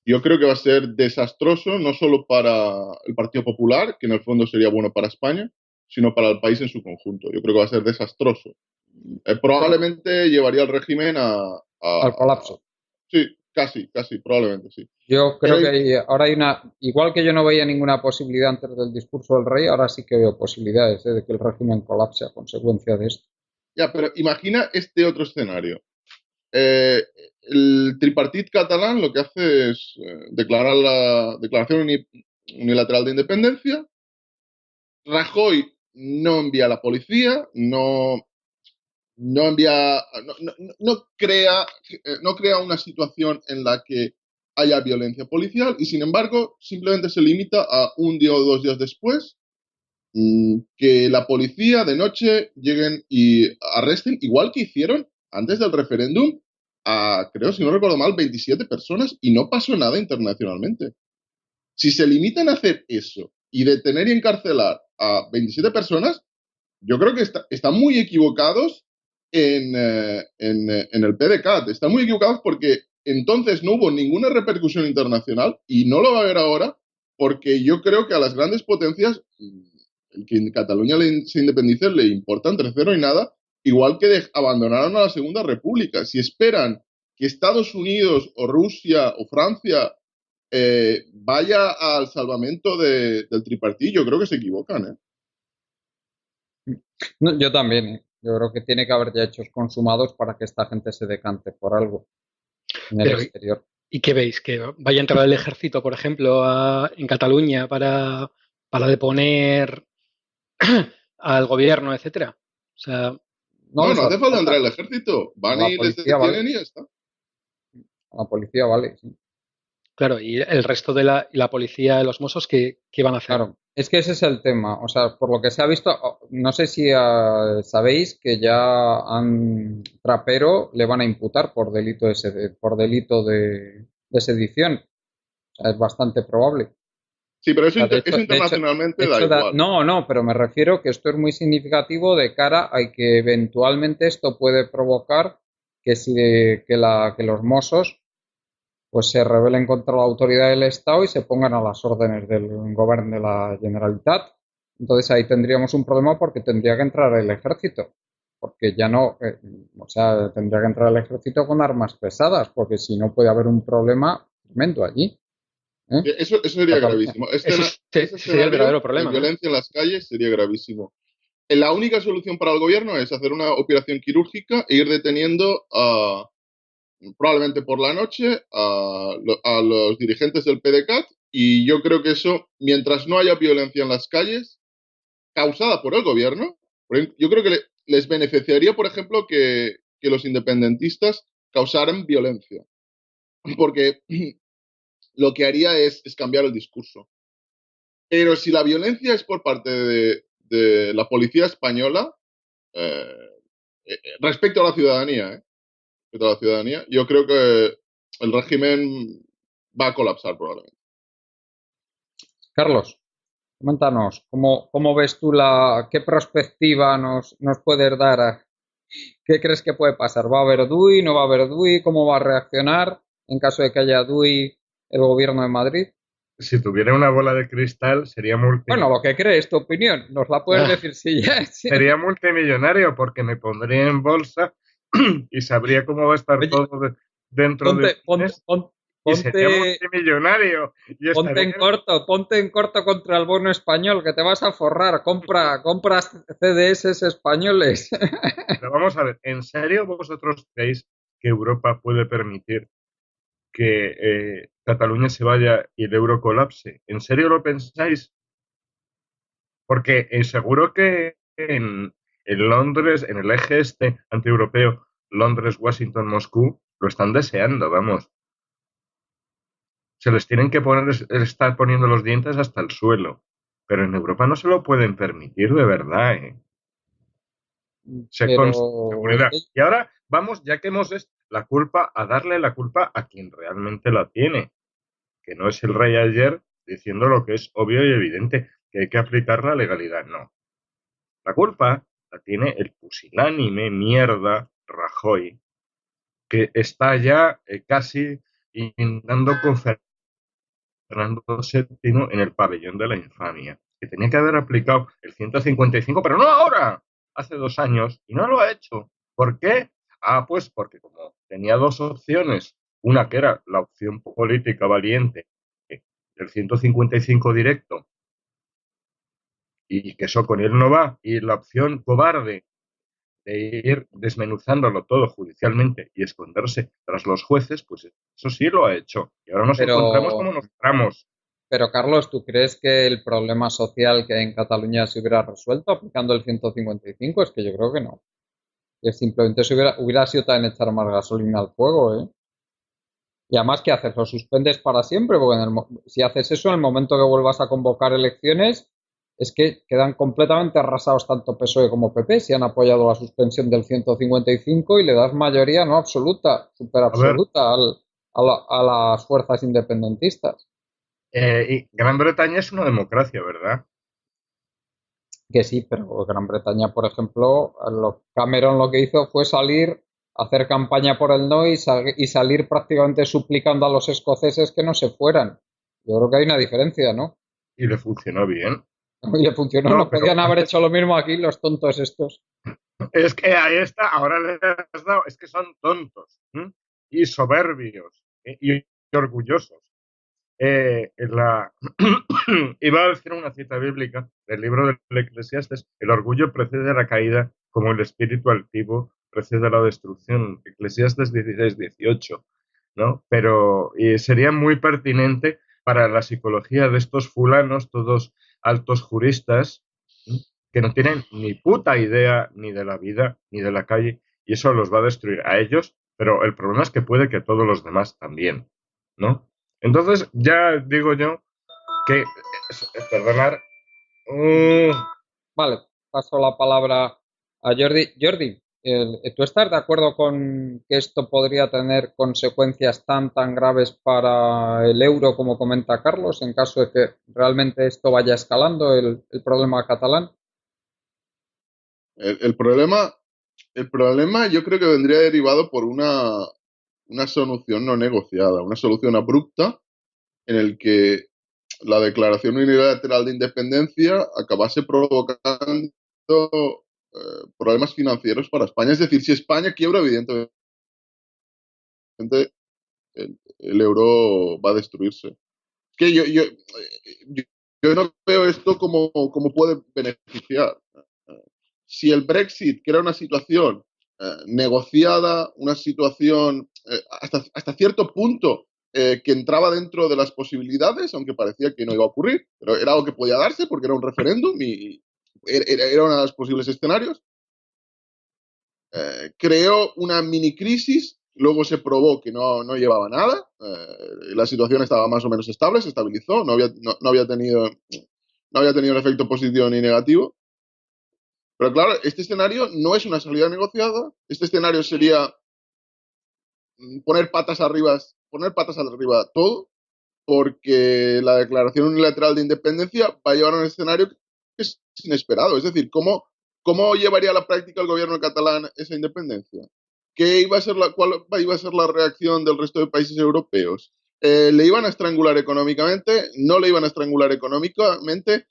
yo creo que va a ser desastroso no solo para el Partido Popular, que en el fondo sería bueno para España, sino para el país en su conjunto. Yo creo que va a ser desastroso. Probablemente llevaría al régimen Al colapso. Sí, casi, probablemente sí. Yo creo Pero, que ahora hay igual que yo no veía ninguna posibilidad antes del discurso del rey, ahora sí que veo posibilidades de que el régimen colapse a consecuencia de esto. ya, pero imagina este otro escenario. Eh, el tripartit catalán lo que hace es declarar la declaración unilateral de independencia. Rajoy no envía a la policía, no envía, no crea una situación en la que haya violencia policial y sin embargo simplemente se limita a un día o 2 días después que la policía de noche lleguen y arresten, igual que hicieron antes del referéndum, a, creo, si no recuerdo mal, 27 personas y no pasó nada internacionalmente. Si se limitan a hacer eso y detener y encarcelar a 27 personas, yo creo que están muy equivocados en el PDCAT. Están muy equivocados porque entonces no hubo ninguna repercusión internacional y no lo va a haber ahora porque yo creo que a las grandes potencias, el que en Cataluña se independice le importa entre cero y nada, igual que abandonaron a la Segunda República. Si esperan que Estados Unidos o Rusia o Francia vaya al salvamento del tripartillo, yo creo que se equivocan, ¿eh? No, yo también, ¿eh? Yo creo que tiene que haber ya hechos consumados para que esta gente se decante por algo en el Pero, exterior. ¿y qué veis? ¿Que vaya a entrar el ejército, por ejemplo, en Cataluña para deponer al gobierno, etcétera? O sea, No No, les no hace hace falta entrar falta. al ejército. A Van la y les policía vale. detienen y ya está. A la policía vale, sí. claro, y el resto de la policía, de los Mossos, ¿qué van a hacer? Claro, es que ese es el tema. O sea, por lo que se ha visto, no sé si sabéis que ya Trapero le van a imputar por delito por delito de sedición. O sea, es bastante probable. Sí, pero O sea, eso internacionalmente da igual. no, pero me refiero que esto es muy significativo de cara a que eventualmente esto puede provocar que si que los Mossos pues se rebelen contra la autoridad del Estado y se pongan a las órdenes del gobierno de la Generalitat. Entonces ahí tendríamos un problema porque tendría que entrar el ejército, porque ya no, o sea, tendría que entrar el ejército con armas pesadas, porque si no puede haber un problema tremendo allí, ¿eh? Eso sería Cataluña. gravísimo. Ese Ese sería el escenario verdadero de problema, ¿no? violencia en las calles sería gravísimo. La única solución para el gobierno es hacer una operación quirúrgica e ir deteniendo probablemente por la noche a los dirigentes del PDCAT y yo creo que eso, mientras no haya violencia en las calles causada por el gobierno, yo creo que les beneficiaría, por ejemplo, que los independentistas causaran violencia, porque lo que haría es cambiar el discurso. Pero si la violencia es por parte de la policía española, eh, respecto a la ciudadanía, respecto a la ciudadanía, yo creo que el régimen va a colapsar probablemente. Carlos, coméntanos, ¿cómo ves tú qué perspectiva nos puedes dar? ¿Qué crees que puede pasar? ¿Va a haber DUI? ¿No va a haber DUI? ¿Cómo va a reaccionar en caso de que haya DUI el gobierno de Madrid? Si tuviera una bola de cristal, Bueno, lo que crees, tu opinión, nos la puedes Ah, decir si ya. Sí. sería multimillonario porque me pondría en bolsa y sabría cómo va a estar Oye, todo dentro de un mes y sería ponte, multimillonario y estaría ponte en corto contra el bono español, que te vas a forrar, compras CDS españoles. Pero vamos a ver, ¿en serio vosotros creéis que Europa puede permitir que Cataluña se vaya y el euro colapse? ¿En serio lo pensáis? Porque seguro que en Londres, en el eje este antieuropeo, Londres, Washington, Moscú, lo están deseando, vamos. Se les tienen que estar poniendo los dientes hasta el suelo. Pero en Europa no se lo pueden permitir de verdad, ¿eh? Con Pero es seguridad. que Y ahora vamos, ya que hemos la culpa, a darle la culpa a quien realmente la tiene, que no es el rey ayer, diciendo lo que es obvio y evidente, que hay que aplicar la legalidad. No. La culpa la tiene el pusilánime mierda Rajoy, que está ya casi intentando con Fernando VII en el pabellón de la infamia, que tenía que haber aplicado el 155, pero no ahora, hace 2 años, y no lo ha hecho. ¿Por qué? Pues porque como tenía dos opciones, una que era la opción política valiente del 155 directo, y que eso con él no va, y la opción cobarde de ir desmenuzándolo todo judicialmente y esconderse tras los jueces, pues eso sí lo ha hecho. Y ahora nos encontramos Pero, como nos encontramos. pero Carlos, ¿tú crees que el problema social que hay en Cataluña se hubiera resuelto aplicando el 155? Es que yo creo que no. Que simplemente hubiera sido también echar más gasolina al fuego, ¿eh? Y además, ¿qué haces? ¿Lo suspendes para siempre? Porque si haces eso, en el momento que vuelvas a convocar elecciones, es que quedan completamente arrasados tanto PSOE como PP si han apoyado la suspensión del 155 y le das mayoría no absoluta, super A ver, absoluta a las fuerzas independentistas. y Gran Bretaña es una democracia, ¿verdad? Que sí, pero Gran Bretaña, por ejemplo, Cameron lo que hizo fue salir, hacer campaña por el no y salir prácticamente suplicando a los escoceses que no se fueran. Yo creo que hay una diferencia, ¿no? Y le funcionó bien. Y le funcionó, No, no pero podían haber hecho lo mismo aquí los tontos estos. es que ahí está, ahora le has dado, es que son tontos, ¿m? Y soberbios y orgullosos. La... Iba a decir una cita bíblica del libro del Eclesiastes: el orgullo precede a la caída, como el espíritu altivo precede a la destrucción. Eclesiastes 16-18, ¿no? Pero sería muy pertinente para la psicología de estos fulanos, todos altos juristas, ¿sí? Que no tienen ni puta idea ni de la vida ni de la calle, y eso los va a destruir a ellos, pero el problema es que puede que todos los demás también, ¿no? Entonces, ya digo yo que, perdonar, uh, Vale, paso la palabra a Jordi. Jordi, ¿tú estás de acuerdo con que esto podría tener consecuencias tan graves para el euro como comenta Carlos, en caso de que realmente esto vaya escalando el problema catalán? El, el problema, el problema yo creo que vendría derivado por una solución no negociada, una solución abrupta en el que la declaración unilateral de independencia acabase provocando problemas financieros para España. Es decir, si España quiebra, evidentemente el euro va a destruirse. Es que yo no veo esto como puede beneficiar. Si el Brexit, que era una situación negociada, una situación hasta cierto punto que entraba dentro de las posibilidades, aunque parecía que no iba a ocurrir, pero era algo que podía darse porque era un referéndum y era uno de los posibles escenarios. Creó una mini crisis, luego se probó que no llevaba nada, la situación estaba más o menos estable, se estabilizó, no había tenido un efecto positivo ni negativo. Pero claro, este escenario no es una salida negociada, este escenario sería poner patas arriba todo, porque la declaración unilateral de independencia va a llevar a un escenario que es inesperado. Es decir, ¿cómo llevaría a la práctica el gobierno catalán esa independencia? ¿Cuál iba a ser la reacción del resto de países europeos? ¿Le iban a estrangular económicamente? ¿No le iban a estrangular económicamente?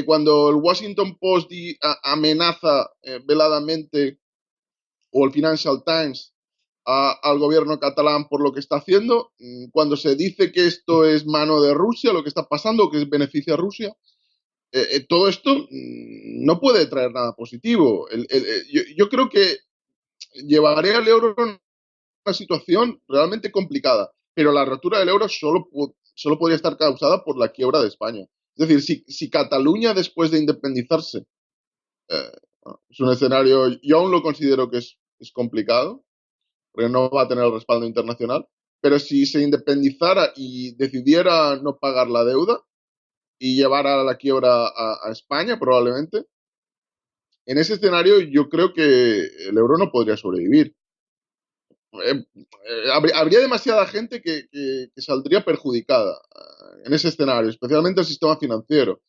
Cuando el Washington Post amenaza veladamente, o el Financial Times, al gobierno catalán por lo que está haciendo, cuando se dice que esto es mano de Rusia, lo que está pasando, que beneficia a Rusia, todo esto no puede traer nada positivo. Yo creo que llevaría al euro a una situación realmente complicada, pero la rotura del euro solo podría estar causada por la quiebra de España. Es decir, si Cataluña, después de independizarse, eh, es un escenario, yo aún lo considero que es complicado, porque no va a tener el respaldo internacional, pero si se independizara y decidiera no pagar la deuda y llevar a la quiebra a España, probablemente, en ese escenario yo creo que el euro no podría sobrevivir. habría demasiada gente que saldría perjudicada en ese escenario, especialmente el sistema financiero.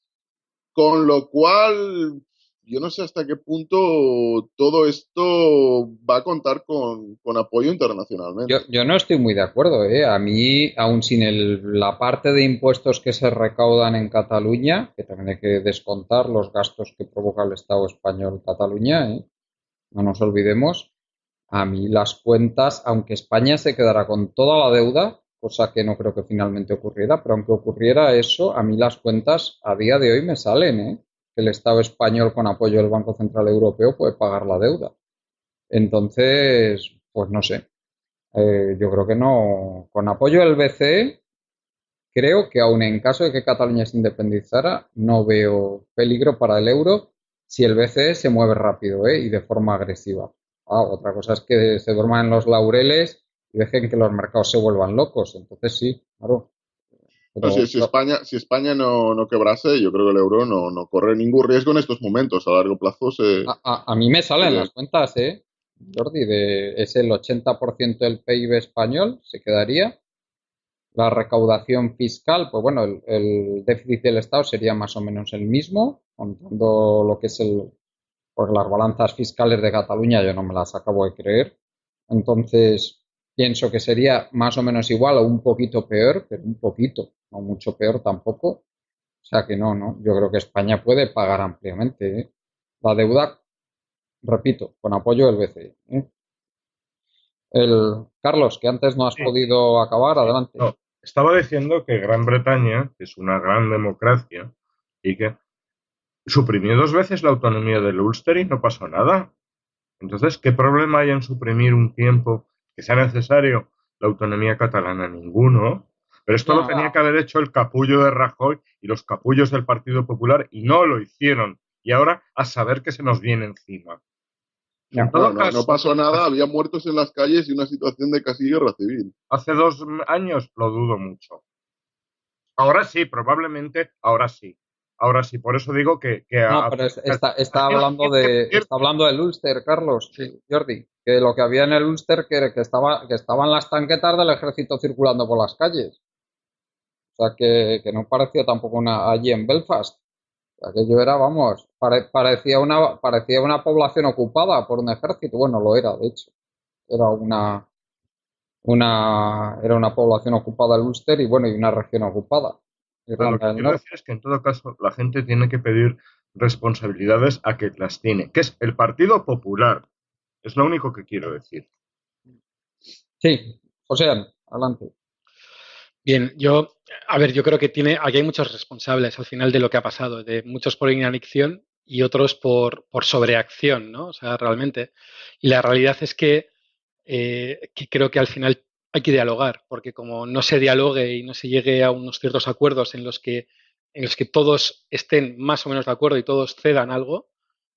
Con lo cual, yo no sé hasta qué punto todo esto va a contar con apoyo Yo, internacionalmente. yo no estoy muy de acuerdo, ¿eh? A mí, aun sin la parte de impuestos que se recaudan en Cataluña, que también hay que descontar los gastos que provoca el Estado español en Cataluña, ¿eh? No nos olvidemos, a mí las cuentas, aunque España se quedara con toda la deuda, cosa que no creo que finalmente ocurriera, pero aunque ocurriera eso, a mí las cuentas a día de hoy me salen, ¿eh? Que el Estado español con apoyo del Banco Central Europeo puede pagar la deuda. Entonces, pues no sé. Yo creo que no. Con apoyo del BCE, creo que aun en caso de que Cataluña se independizara, no veo peligro para el euro si el BCE se mueve rápido, y de forma agresiva. Otra cosa es que se duerman en los laureles y dejen que los mercados se vuelvan locos. Entonces sí, claro. No, Pero, Si España no quebrase, yo creo que el euro no corre ningún riesgo en estos momentos. A largo plazo a mí me salen sería. las cuentas, Jordi, es el 80% del PIB español, se quedaría. La recaudación fiscal, pues bueno, el déficit del Estado sería más o menos el mismo, contando lo que es pues las balanzas fiscales de Cataluña, yo no me las acabo de creer. Entonces, pienso que sería más o menos igual o un poquito peor, pero un poquito, no mucho peor tampoco. O sea que no. Yo creo que España puede pagar ampliamente, ¿eh? La deuda, repito, con apoyo del BCE, ¿eh? Carlos, que antes no has Sí, podido acabar, sí. adelante. No, estaba diciendo que Gran Bretaña, que es una gran democracia, y que suprimió 2 veces la autonomía del Ulster y no pasó nada. Entonces, ¿qué problema hay en suprimir un tiempo que sea necesario la autonomía catalana? Ninguno. Pero esto lo Ya, tenía que haber hecho el capullo de Rajoy y los capullos del Partido Popular y no lo hicieron. Y ahora a saber qué se nos viene encima. En ya. todo Bueno, no caso, pasó nada, había muertos en las calles y una situación de casi guerra civil. hace 2 años lo dudo mucho. Ahora sí, probablemente, ahora sí. Ahora sí, por eso digo que No, pero la gente tiene que pedir. está hablando del Ulster, Carlos, Sí. Jordi, que lo que había en el Ulster que estaban las tanquetas del ejército circulando por las calles. O sea que no parecía tampoco una allí en Belfast. Aquello era, vamos, parecía una población ocupada por un ejército. Bueno, lo era, de hecho. Era era una población ocupada el Ulster y bueno, y una región ocupada, Pero lo Irlanda que del quiero Norte. decir es que en todo caso la gente tiene que pedir responsabilidades a que las tiene, que es el Partido Popular. Es lo único que quiero decir. Sí, José, adelante. Bien, a ver, yo creo que aquí hay muchos responsables al final de lo que ha pasado, de muchos por inacción y otros por sobreacción, ¿no? O sea, realmente. Y la realidad es que creo que al final hay que dialogar, porque como no se dialogue y no se llegue a unos ciertos acuerdos en los que todos estén más o menos de acuerdo y todos cedan algo,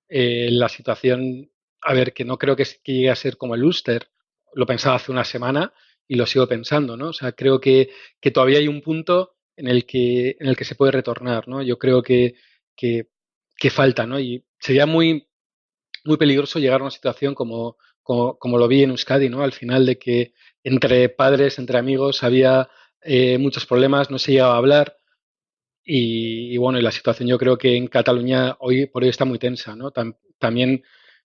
la situación, a ver, que no creo que llegue a ser como el Ulster, lo pensaba hace una semana y lo sigo pensando, ¿no? O sea, creo que todavía hay un punto en el que se puede retornar, ¿no? Yo creo que, que falta, ¿no? Y sería muy, muy peligroso llegar a una situación como lo vi en Euskadi, ¿no? Al final de que entre padres, entre amigos, había muchos problemas, no se llegaba a hablar y bueno, y la situación yo creo que en Cataluña hoy por hoy está muy tensa, ¿no? También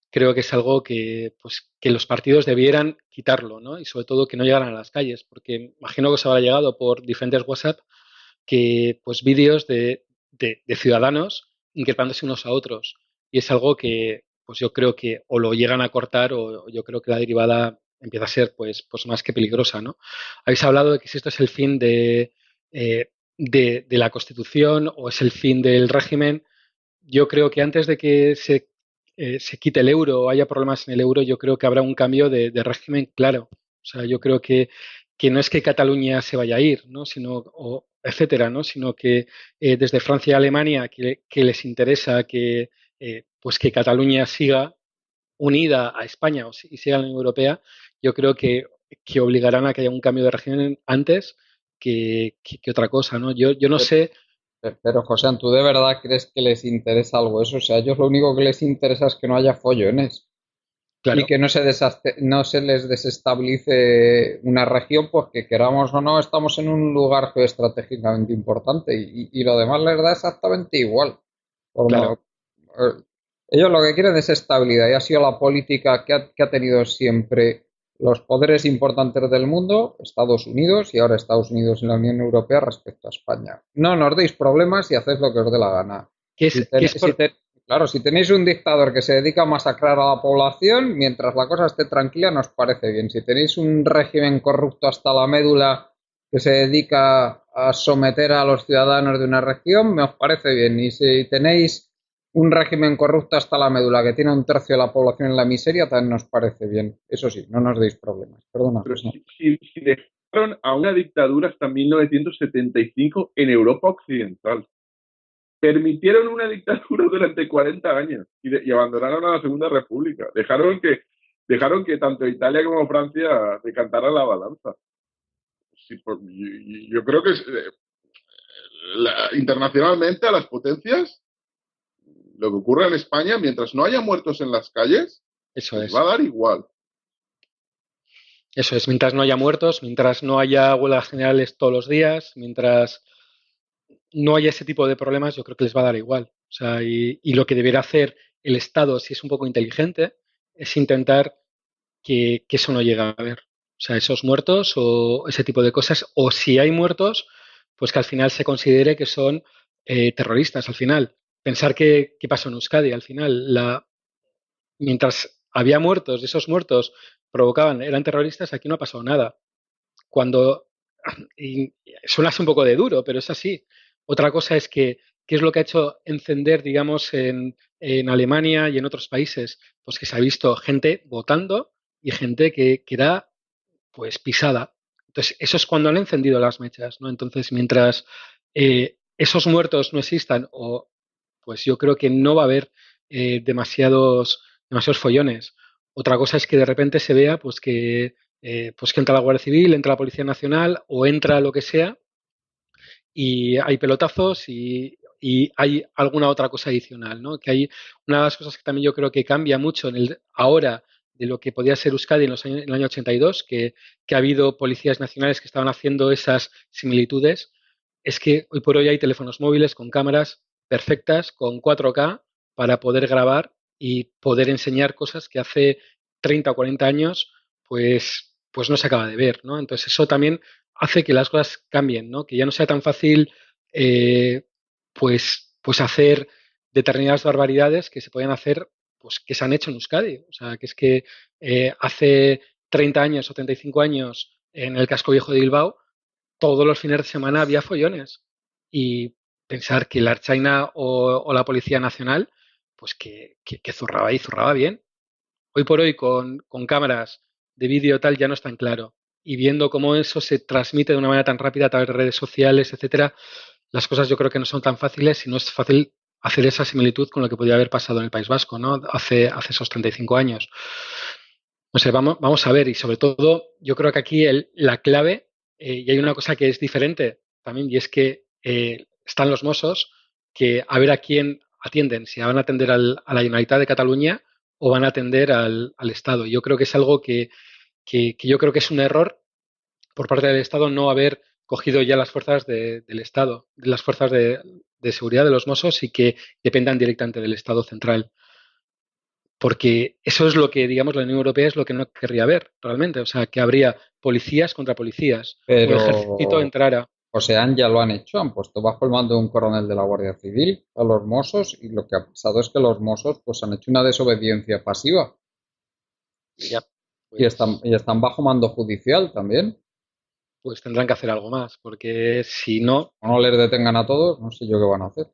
creo que es algo que los partidos debieran quitarlo, ¿no? Y sobre todo que no llegaran a las calles, porque imagino que os habrá llegado por diferentes WhatsApp que pues vídeos de ciudadanos increpándose unos a otros. Y es algo que pues yo creo que o lo llegan a cortar o yo creo que la derivada empieza a ser pues más que peligrosa, ¿no? Habéis hablado de que si esto es el fin de la Constitución o es el fin del régimen. Yo creo que antes de que se quite el euro o haya problemas en el euro, yo creo que habrá un cambio de régimen claro. O sea, yo creo que no es que Cataluña se vaya a ir, ¿no? Sino, o etcétera, ¿no? Sino que desde Francia y Alemania, que les interesa pues que Cataluña siga unida a España y siga en la Unión Europea, yo creo que obligarán a que haya un cambio de régimen antes que otra cosa, ¿no? Yo no sé. Pero, José, ¿tú de verdad crees que les interesa algo eso? O sea, a ellos lo único que les interesa es que no haya follones. y Claro, que no se les desestabilice una región, porque queramos o no, estamos en un lugar geoestratégicamente importante y lo demás les da exactamente igual. Por mo- claro. Ellos lo que quieren es estabilidad y ha sido la política que ha tenido siempre los poderes importantes del mundo, Estados Unidos y ahora Estados Unidos y la Unión Europea respecto a España. No nos deis problemas y haced lo que os dé la gana. ¿Qué Si, es, qué ten- es si por, te- claro, si tenéis un dictador que se dedica a masacrar a la población, mientras la cosa esté tranquila, nos parece bien. Si tenéis un régimen corrupto hasta la médula que se dedica a someter a los ciudadanos de una región, me os parece bien. Y si tenéis un régimen corrupto hasta la médula que tiene un tercio de la población en la miseria, también nos parece bien. Eso sí, no nos deis problemas. Perdona, Pero José. si dejaron a una dictadura hasta 1975 en Europa Occidental, permitieron una dictadura durante 40 años y abandonaron a la Segunda República. Dejaron que tanto Italia como Francia decantaran la balanza. Sí, yo creo que internacionalmente a las potencias, lo que ocurre en España, mientras no haya muertos en las calles, eso les va a es. dar igual. Eso es, mientras no haya muertos, mientras no haya huelgas generales todos los días, mientras no haya ese tipo de problemas, yo creo que les va a dar igual. O sea, y lo que debería hacer el Estado, si es un poco inteligente, es intentar que eso no llegue a haber. O sea, esos muertos o ese tipo de cosas, o si hay muertos, pues que al final se considere que son terroristas al final. Pensar que pasó en Euskadi, al final, mientras había muertos, y esos muertos eran terroristas, aquí no ha pasado nada. Cuando, y suena así un poco de duro, pero es así. Otra cosa es ¿qué es lo que ha hecho encender, digamos, en Alemania y en otros países? Pues que se ha visto gente votando y gente que da, pues, pisada. Entonces, eso es cuando han encendido las mechas, ¿no? Entonces, mientras esos muertos no existan, pues yo creo que no va a haber demasiados follones. Otra cosa es que de repente se vea pues que entra la Guardia Civil, entra la Policía Nacional o entra lo que sea y hay pelotazos y hay alguna otra cosa adicional, ¿no? Que hay una de las cosas que también yo creo que cambia mucho ahora de lo que podía ser Euskadi en el año 82, que ha habido policías nacionales que estaban haciendo esas similitudes, es que hoy por hoy hay teléfonos móviles con cámaras perfectas, con 4K, para poder grabar y poder enseñar cosas que hace 30 o 40 años pues no se acaba de ver, ¿no? Entonces eso también hace que las cosas cambien, ¿no? Que ya no sea tan fácil eh, pues hacer determinadas barbaridades que se podían hacer, pues que se han hecho en Euskadi. O sea, que es que hace 30 años o 35 años en el casco viejo de Bilbao, todos los fines de semana había follones. Y pensar que la Ertzaina o la Policía Nacional, pues que zurraba y zurraba bien. Hoy por hoy con cámaras de vídeo tal ya no es tan claro. Y viendo cómo eso se transmite de una manera tan rápida a través de redes sociales, etcétera, las cosas yo creo que no son tan fáciles y no es fácil hacer esa similitud con lo que podía haber pasado en el País Vasco, ¿no? Hace esos 35 años. No sé, vamos a ver, y sobre todo, yo creo que aquí la clave, y hay una cosa que es diferente también, y es que están los Mossos, que a ver a quién atienden, si van a atender a la Generalitat de Cataluña o van a atender al Estado. Yo creo que es algo que yo creo que es un error por parte del Estado no haber cogido ya las fuerzas del Estado, de las fuerzas de seguridad de los Mossos y que dependan directamente del Estado central. Porque eso es lo que, digamos, la Unión Europea es lo que no querría ver realmente. O sea, que habría policías contra policías. Un ejército Pero entrara. o sea, ya lo han hecho, han puesto bajo el mando de un coronel de la Guardia Civil a los Mossos y lo que ha pasado es que los Mossos pues han hecho una desobediencia pasiva Ya, y están bajo mando judicial también. pues tendrán que hacer algo más. Porque si no, O no les detengan a todos, no sé yo qué van a hacer.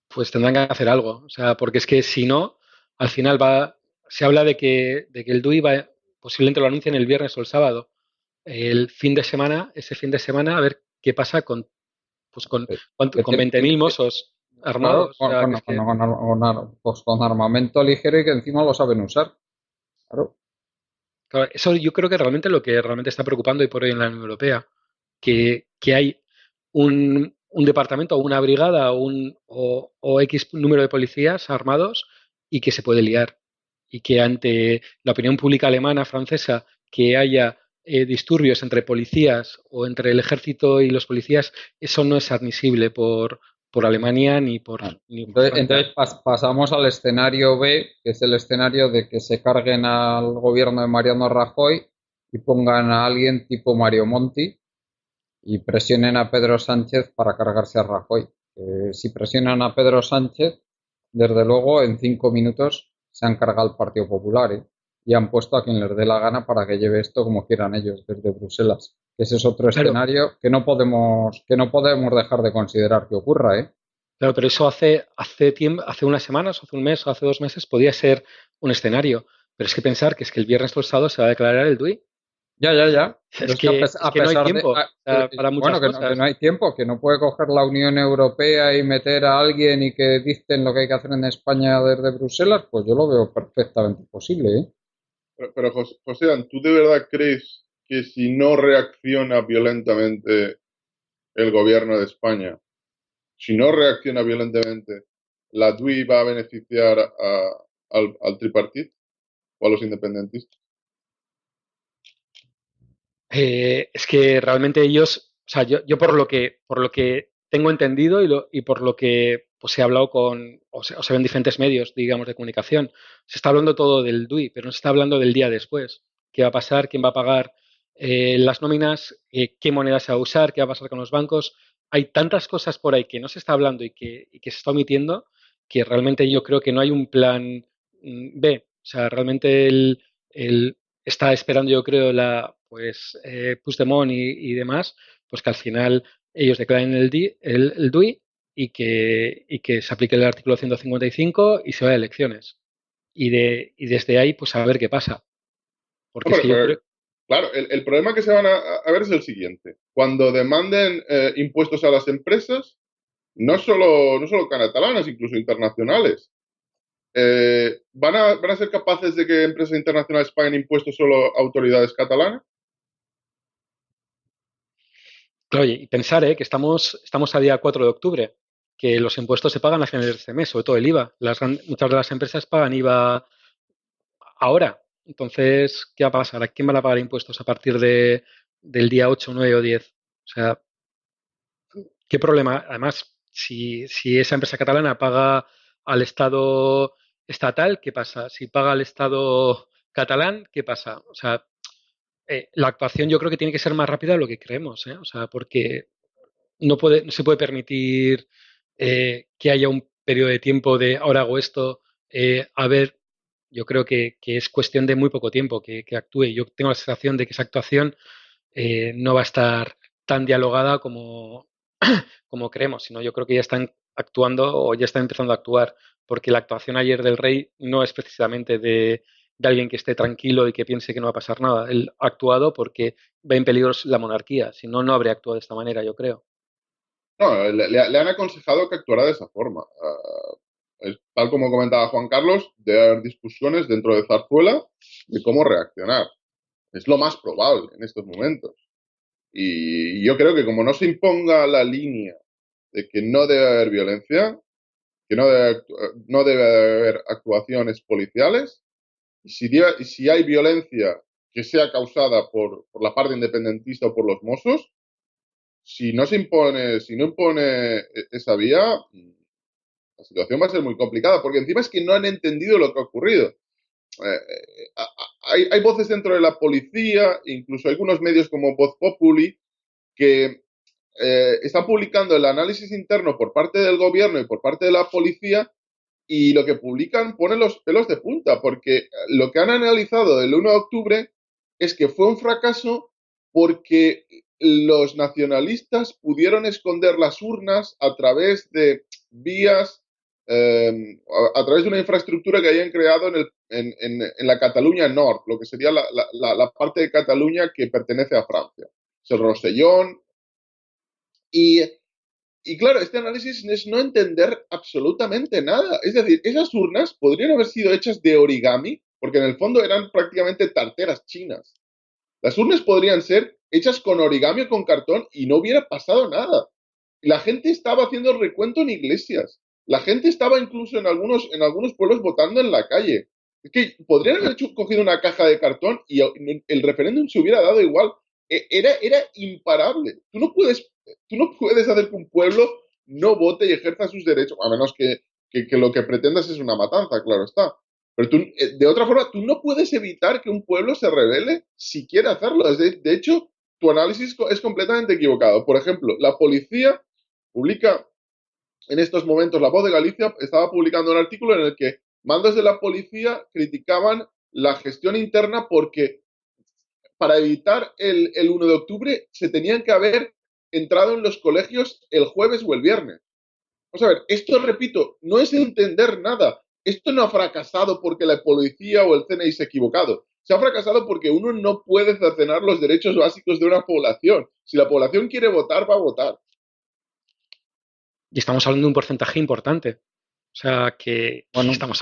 pues tendrán que hacer algo. O sea, porque es que si no, al final se habla de que el DUI posiblemente lo anuncien el viernes o el sábado. El fin de semana, ese fin de semana, a ver qué pasa pues con, Eh, con 20.000 Mossos Claro, armados. O sea, que es que pues con armamento ligero y que encima lo saben usar. Claro. claro, eso yo creo que realmente lo que realmente está preocupando hoy por hoy en la Unión Europea, que hay un departamento o una brigada o X número de policías armados y que se puede liar. y que ante la opinión pública alemana, francesa, que haya disturbios entre policías o entre el ejército y los policías, eso no es admisible por Alemania Vale. ni por Entonces, Francia. pasamos al escenario B, que es el escenario de que se carguen al gobierno de Mariano Rajoy y pongan a alguien tipo Mario Monti y presionen a Pedro Sánchez para cargarse a Rajoy. Si presionan a Pedro Sánchez, desde luego en 5 minutos se han cargado el Partido Popular, ¿eh? Y han puesto a quien les dé la gana para que lleve esto como quieran ellos desde Bruselas. Ese es otro Claro, escenario que no podemos dejar de considerar que ocurra, ¿eh? claro, pero eso hace tiempo, hace unas semanas, hace un mes o hace 2 meses podía ser un escenario. Pero es que pensar que es que el viernes por el sábado se va a declarar el DUI. Ya, ya, ya. Pero Es es que que, es a que no hay pesar de... tiempo, o sea, para bueno, muchas que no cosas. hay tiempo, que no puede coger la Unión Europea y meter a alguien y que dicten lo que hay que hacer en España desde Bruselas, pues yo lo veo perfectamente posible, ¿eh? Pero José, ¿tú de verdad crees que si no reacciona violentamente el gobierno de España, si no reacciona violentamente, la DUI va a beneficiar al tripartit o a los independentistas? Es que realmente ellos, o sea, yo por lo que tengo entendido y por lo que pues he hablado o se ven diferentes medios, digamos, de comunicación, se está hablando todo del DUI, pero no se está hablando del día después. ¿Qué va a pasar? ¿Quién va a pagar las nóminas? ¿Qué moneda se va a usar? ¿Qué va a pasar con los bancos? Hay tantas cosas por ahí que no se está hablando y que se está omitiendo que realmente yo creo que no hay un plan B. O sea, realmente el está esperando, yo creo, Puigdemont y demás, pues que al final ellos declaren el DUI y que se aplique el artículo 155 y se vaya a elecciones. Y desde ahí, pues a ver qué pasa. Porque es Hombre, que yo creo, claro, el problema que se van a ver es el siguiente. Cuando demanden impuestos a las empresas, no solo catalanas, incluso internacionales, ¿van a ser capaces de que empresas internacionales paguen impuestos solo a autoridades catalanas? claro, y pensar que estamos a día 4 de octubre, que los impuestos se pagan a finales de este mes, sobre todo el IVA. Muchas de las empresas pagan IVA ahora. Entonces, ¿qué va a pasar? ¿A quién van a pagar impuestos a partir del día 8, 9 o 10? O sea, ¿qué problema? Además, si esa empresa catalana paga al Estado estatal, ¿qué pasa? Si paga al Estado catalán, ¿qué pasa? O sea, la actuación yo creo que tiene que ser más rápida de lo que creemos, ¿eh? O sea, porque no se puede permitir que haya un periodo de tiempo de ahora hago esto, a ver, yo creo que es cuestión de muy poco tiempo que actúe. Yo tengo la sensación de que esa actuación no va a estar tan dialogada como creemos, sino yo creo que ya están actuando o ya están empezando a actuar, porque la actuación ayer del rey no es precisamente de alguien que esté tranquilo y que piense que no va a pasar nada. Él ha actuado porque ve en peligro la monarquía, si no, no habría actuado de esta manera, yo creo. No, le han aconsejado que actuara de esa forma. Tal como comentaba Juan Carlos, debe haber discusiones dentro de Zarzuela de cómo reaccionar. Es lo más probable en estos momentos. Y yo creo que como no se imponga la línea de que no debe haber violencia, que no debe haber actuaciones policiales, y si hay violencia que sea causada por la parte independentista o por los Mossos, si no impone esa vía, la situación va a ser muy complicada, porque encima es que no han entendido lo que ha ocurrido. Hay voces dentro de la policía, incluso algunos medios como Voz Populi, que están publicando el análisis interno por parte del gobierno y por parte de la policía, y lo que publican pone los pelos de punta, porque lo que han analizado del 1 de octubre es que fue un fracaso porque los nacionalistas pudieron esconder las urnas a través de vías, a través de una infraestructura que hayan creado en la Cataluña Nord, lo que sería la parte de Cataluña que pertenece a Francia. Es el Rosellón. Y claro, este análisis es no entender absolutamente nada. Es decir, esas urnas podrían haber sido hechas de origami, porque en el fondo eran prácticamente tarteras chinas. Las urnas podrían ser hechas con origami o con cartón y no hubiera pasado nada. La gente estaba haciendo el recuento en iglesias. La gente estaba incluso en algunos pueblos votando en la calle. Es que podrían haber cogido una caja de cartón y el referéndum se hubiera dado igual. Era imparable. Tú no puedes hacer que un pueblo no vote y ejerza sus derechos, a menos que lo que pretendas es una matanza, claro está. Pero tú, de otra forma, tú no puedes evitar que un pueblo se rebele si quiere hacerlo. De hecho, tu análisis es completamente equivocado. Por ejemplo, la policía publica en estos momentos, La Voz de Galicia estaba publicando un artículo en el que mandos de la policía criticaban la gestión interna porque para evitar el 1 de octubre se tenían que haber entrado en los colegios el jueves o el viernes. Vamos a ver, esto, repito, no es entender nada. Esto no ha fracasado porque la policía o el CNI se ha equivocado. Se ha fracasado porque uno no puede cercenar los derechos básicos de una población. Si la población quiere votar, va a votar. Y estamos hablando de un porcentaje importante. O sea que Bueno, estamos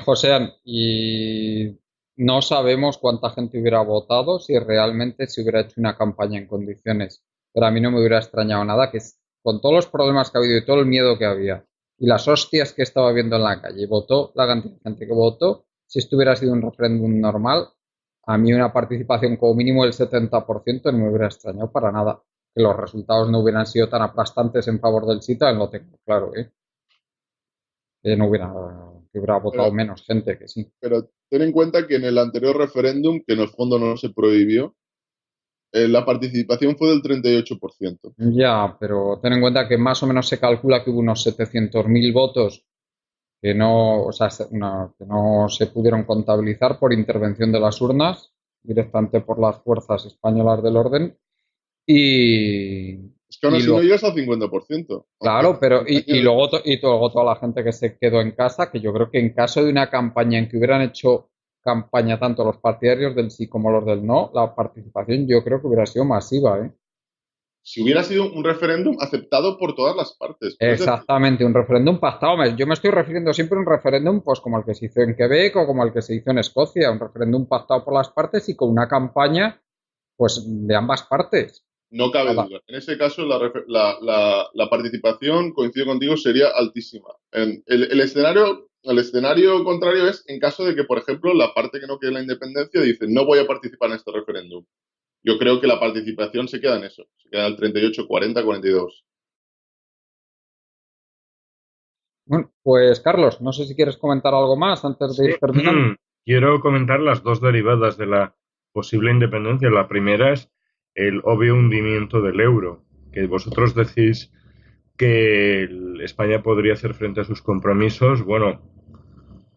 Joséan, y no sabemos cuánta gente hubiera votado si realmente se hubiera hecho una campaña en condiciones. Pero a mí no me hubiera extrañado nada que con todos los problemas que ha habido y todo el miedo que había y las hostias que estaba viendo en la calle, y votó la cantidad de gente que votó, si esto hubiera sido un referéndum normal, a mí una participación como mínimo del 70% no me hubiera extrañado para nada. Que los resultados no hubieran sido tan aplastantes en favor del sí, lo tengo claro, ¿eh? No hubiera, que hubiera votado Pero, menos gente que sí. pero ten en cuenta que en el anterior referéndum, que en el fondo no se prohibió, la participación fue del 38%. Ya, pero ten en cuenta que más o menos se calcula que hubo unos 700.000 votos que no, o sea, que no se pudieron contabilizar por intervención de las urnas, directamente por las fuerzas españolas del orden. Y, Es que aún y así no luego, llegas al 50%. claro, pero Aunque y luego toda la gente que se quedó en casa, que yo creo que en caso de una campaña en que hubieran hecho campaña tanto los partidarios del sí como los del no, la participación yo creo que hubiera sido masiva, ¿eh? si hubiera sido un referéndum aceptado por todas las partes. Pero es decir, Exactamente, un referéndum pactado. Yo me estoy refiriendo siempre a un referéndum, pues como el que se hizo en Quebec o como el que se hizo en Escocia, un referéndum pactado por las partes y con una campaña, pues de ambas partes. no cabe Nada. duda. En ese caso, la participación, coincido contigo, sería altísima. El escenario contrario es en caso de que, por ejemplo, la parte que no quiere la independencia dice no voy a participar en este referéndum. Yo creo que la participación se queda en eso. Se queda en el 38, 40, 42. Bueno, pues Carlos, no sé si quieres comentar algo más antes de Sí, ir terminando. quiero comentar las dos derivadas de la posible independencia. La primera es el obvio hundimiento del euro, que vosotros decís que España podría hacer frente a sus compromisos. Bueno,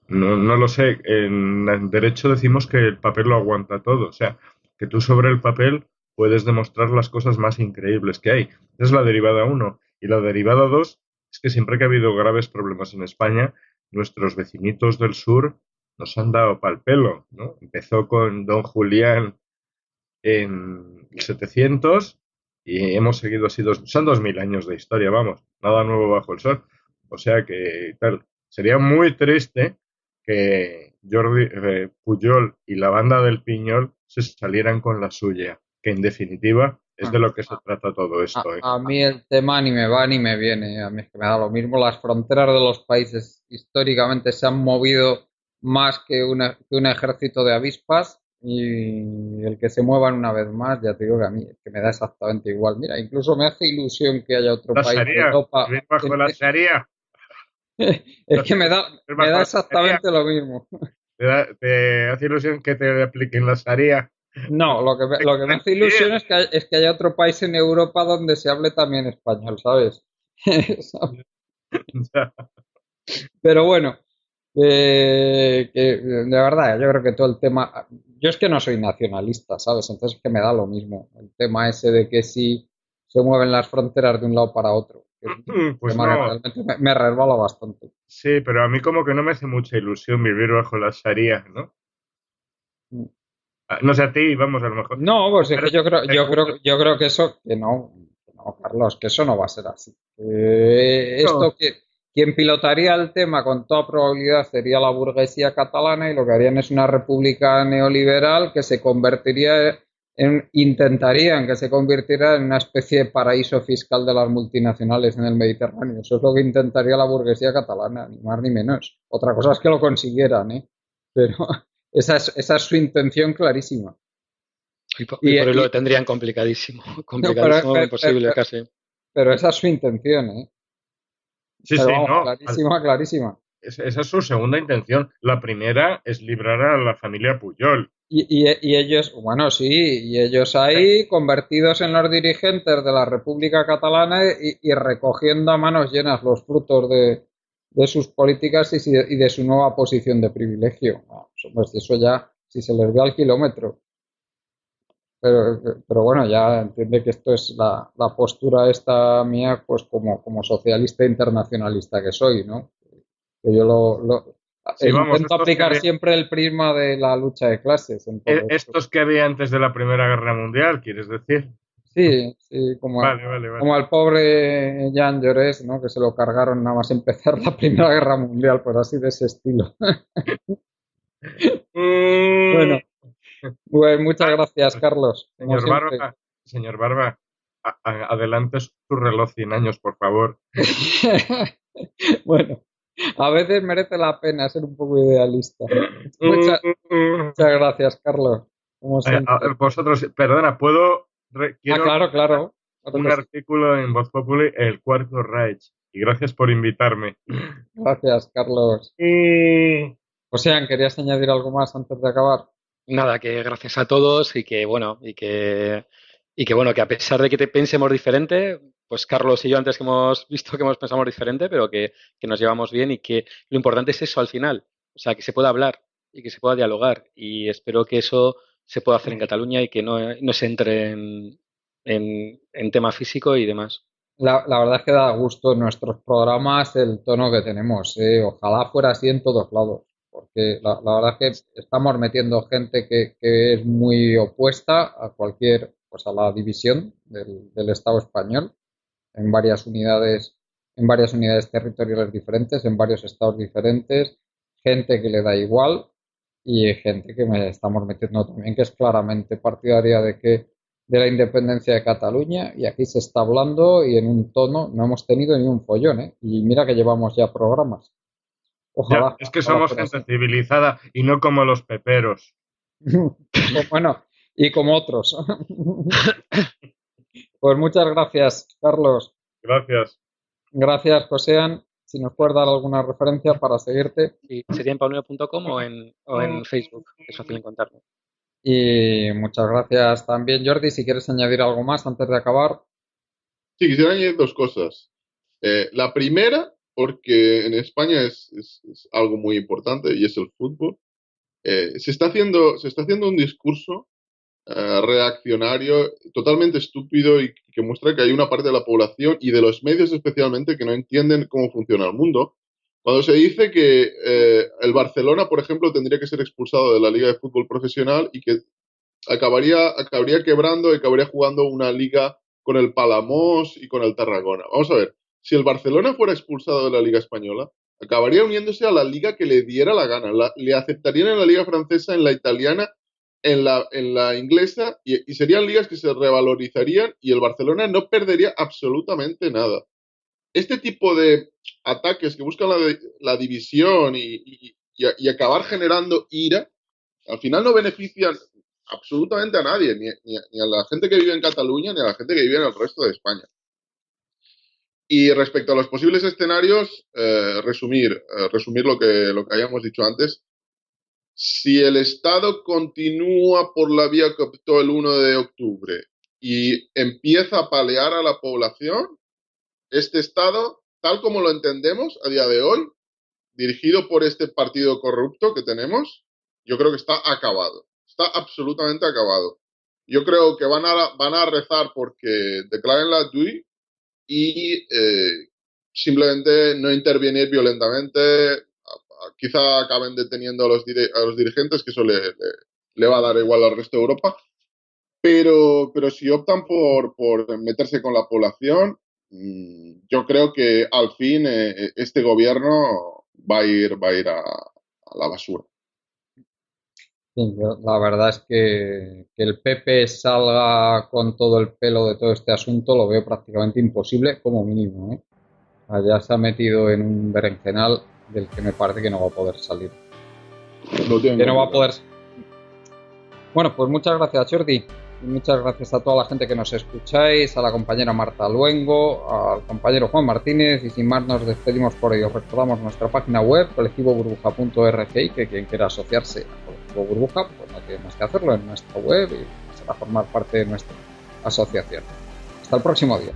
no lo sé. En derecho decimos que el papel lo aguanta todo. O sea, que tú sobre el papel puedes demostrar las cosas más increíbles que hay. Esa es la derivada uno. Y la derivada 2 es que siempre que ha habido graves problemas en España, nuestros vecinitos del sur nos han dado pal pelo, ¿no? Empezó con Don Julián en 700 y hemos seguido así. Son 2000 años de historia, vamos, nada nuevo bajo el sol. O sea que tal, sería muy triste que Jordi Pujol y la banda del Piñol se salieran con la suya, que en definitiva es de Bueno, lo que se trata todo esto, ¿eh? a mí el tema ni me va ni me viene. A mí es que me da lo mismo. Las fronteras de los países históricamente se han movido más que un ejército de avispas y el que se muevan una vez más, ya te digo que a mí es que me da exactamente igual. Mira, incluso me hace ilusión que haya otro La país de Sharia, Europa. vivir bajo la Sharia, Es que me bajo da la Sharia, exactamente lo mismo. te hace ilusión que te apliquen la Sharia. No, lo que me hace ilusión es que haya otro país en Europa donde se hable también español, ¿sabes? Pero bueno, que de verdad, yo creo que todo el tema, yo es que no soy nacionalista, ¿sabes? Entonces es que me da lo mismo el tema ese de que si se mueven las fronteras de un lado para otro, que es un Pues tema que no, realmente me resbala bastante. sí, pero a mí como que no me hace mucha ilusión vivir bajo la Sharia, ¿no? No sé a ti, vamos, a lo mejor. No, pues es que yo creo que no, Carlos, que eso no va a ser así. No, Quien pilotaría el tema con toda probabilidad sería la burguesía catalana y lo que harían es una república neoliberal que intentarían que se convirtiera en una especie de paraíso fiscal de las multinacionales en el Mediterráneo. Eso es lo que intentaría la burguesía catalana, ni más ni menos. Otra cosa es que lo consiguieran, ¿eh? pero esa es su intención clarísima. Y por ahí lo tendrían complicadísimo, no, imposible casi. Pero esa es su intención, ¿eh? Sí, pero sí, vamos, no. clarísima, clarísima. Esa es su segunda intención. La primera es librar a la familia Puyol. Y ellos, bueno, sí, y ellos ahí convertidos en los dirigentes de la República Catalana y recogiendo a manos llenas los frutos de sus políticas y de su nueva posición de privilegio. Pues eso ya, si se les ve al kilómetro. Pero bueno, ya entiende que esto es la postura esta mía, pues como socialista internacionalista que soy, ¿no? Que yo Sí, vamos, intento aplicar siempre el prisma de la lucha de clases en todo esto. Estos que había antes de la Primera Guerra Mundial, ¿quieres decir? Sí, Vale. como al pobre Jean Jaurès, ¿no? Que se lo cargaron nada más empezar la Primera Guerra Mundial, pues así de ese estilo. Bueno, pues muchas gracias, Carlos. Como siempre. Señor Barba, adelante su reloj 100 años, por favor. Bueno, a veces merece la pena ser un poco idealista. Muchas gracias, Carlos. Como siempre. Vosotros, perdona, quiero claro. un artículo en Voz Populi, El Cuarto Reich. Y gracias por invitarme. Gracias, Carlos. Osean, ¿querías añadir algo más antes de acabar? Nada, que gracias a todos y que a pesar de que pensemos diferente, pues Carlos y yo antes que hemos visto que pensamos diferente, pero que nos llevamos bien y que lo importante es eso al final, o sea, que se pueda hablar y que se pueda dialogar y espero que eso se pueda hacer en Cataluña y que no se entre en tema físico y demás. La verdad es que da gusto en nuestros programas el tono que tenemos. Ojalá fuera así en todos lados, porque la verdad es que estamos metiendo gente que es muy opuesta a pues a la división del Estado español en varias unidades territoriales diferentes, en varios estados diferentes, gente que le da igual y gente que estamos metiendo también que es claramente partidaria de la independencia de Cataluña y aquí se está hablando y en un tono, no hemos tenido ni un follón, ¿eh? Y mira que llevamos ya programas. Ojalá. Ya, es que somos gente civilizada y no como los peperos. Bueno, y como otros. Pues muchas gracias, Carlos. Gracias. Gracias, Josean. Si nos puedes dar alguna referencia para seguirte. Sí, sería en paulino.com o en Facebook, es fácil encontrarme. Y muchas gracias también, Jordi. Si quieres añadir algo más antes de acabar. Sí, quisiera añadir dos cosas. La primera, porque en España es algo muy importante y es el fútbol. Se está haciendo un discurso reaccionario totalmente estúpido y que muestra que hay una parte de la población y de los medios especialmente que no entienden cómo funciona el mundo. Cuando se dice que el Barcelona, por ejemplo, tendría que ser expulsado de la Liga de Fútbol Profesional y que acabaría quebrando y acabaría jugando una liga con el Palamós y con el Tarragona. Vamos a ver, si el Barcelona fuera expulsado de la Liga Española, acabaría uniéndose a la liga que le diera la gana. Le aceptarían en la Liga Francesa, en la italiana, en la inglesa y serían ligas que se revalorizarían y el Barcelona no perdería absolutamente nada. Este tipo de ataques que buscan la división y acabar generando ira, al final no benefician absolutamente a nadie, ni a la gente que vive en Cataluña, ni a la gente que vive en el resto de España. Y respecto a los posibles escenarios, resumir lo que habíamos dicho antes. Si el Estado continúa por la vía que optó el 1 de octubre y empieza a palear a la población, este Estado, tal como lo entendemos a día de hoy, dirigido por este partido corrupto que tenemos, yo creo que está acabado. Está absolutamente acabado. Yo creo que van a rezar porque declaren la DUI y simplemente no intervenir violentamente. Quizá acaben deteniendo a los dirigentes, que eso le va a dar igual al resto de Europa. Pero si optan por meterse con la población, yo creo que al fin este gobierno va a ir a la basura. Sí, la verdad es que el PP salga con todo el pelo de todo este asunto lo veo prácticamente imposible, como mínimo, ¿eh? Allá se ha metido en un berenjenal del que me parece que no va a poder salir. que no va a poder. Bueno, pues muchas gracias, Jordi. Y muchas gracias a toda la gente que nos escucháis, a la compañera Marta Luengo, al compañero Juan Martínez, y sin más nos despedimos por ello. Recordamos nuestra página web, colectivoburbuja.org, que quien quiera asociarse a Colectivo Burbuja, pues no tiene más que hacerlo en nuestra web y pasar a formar parte de nuestra asociación. Hasta el próximo día.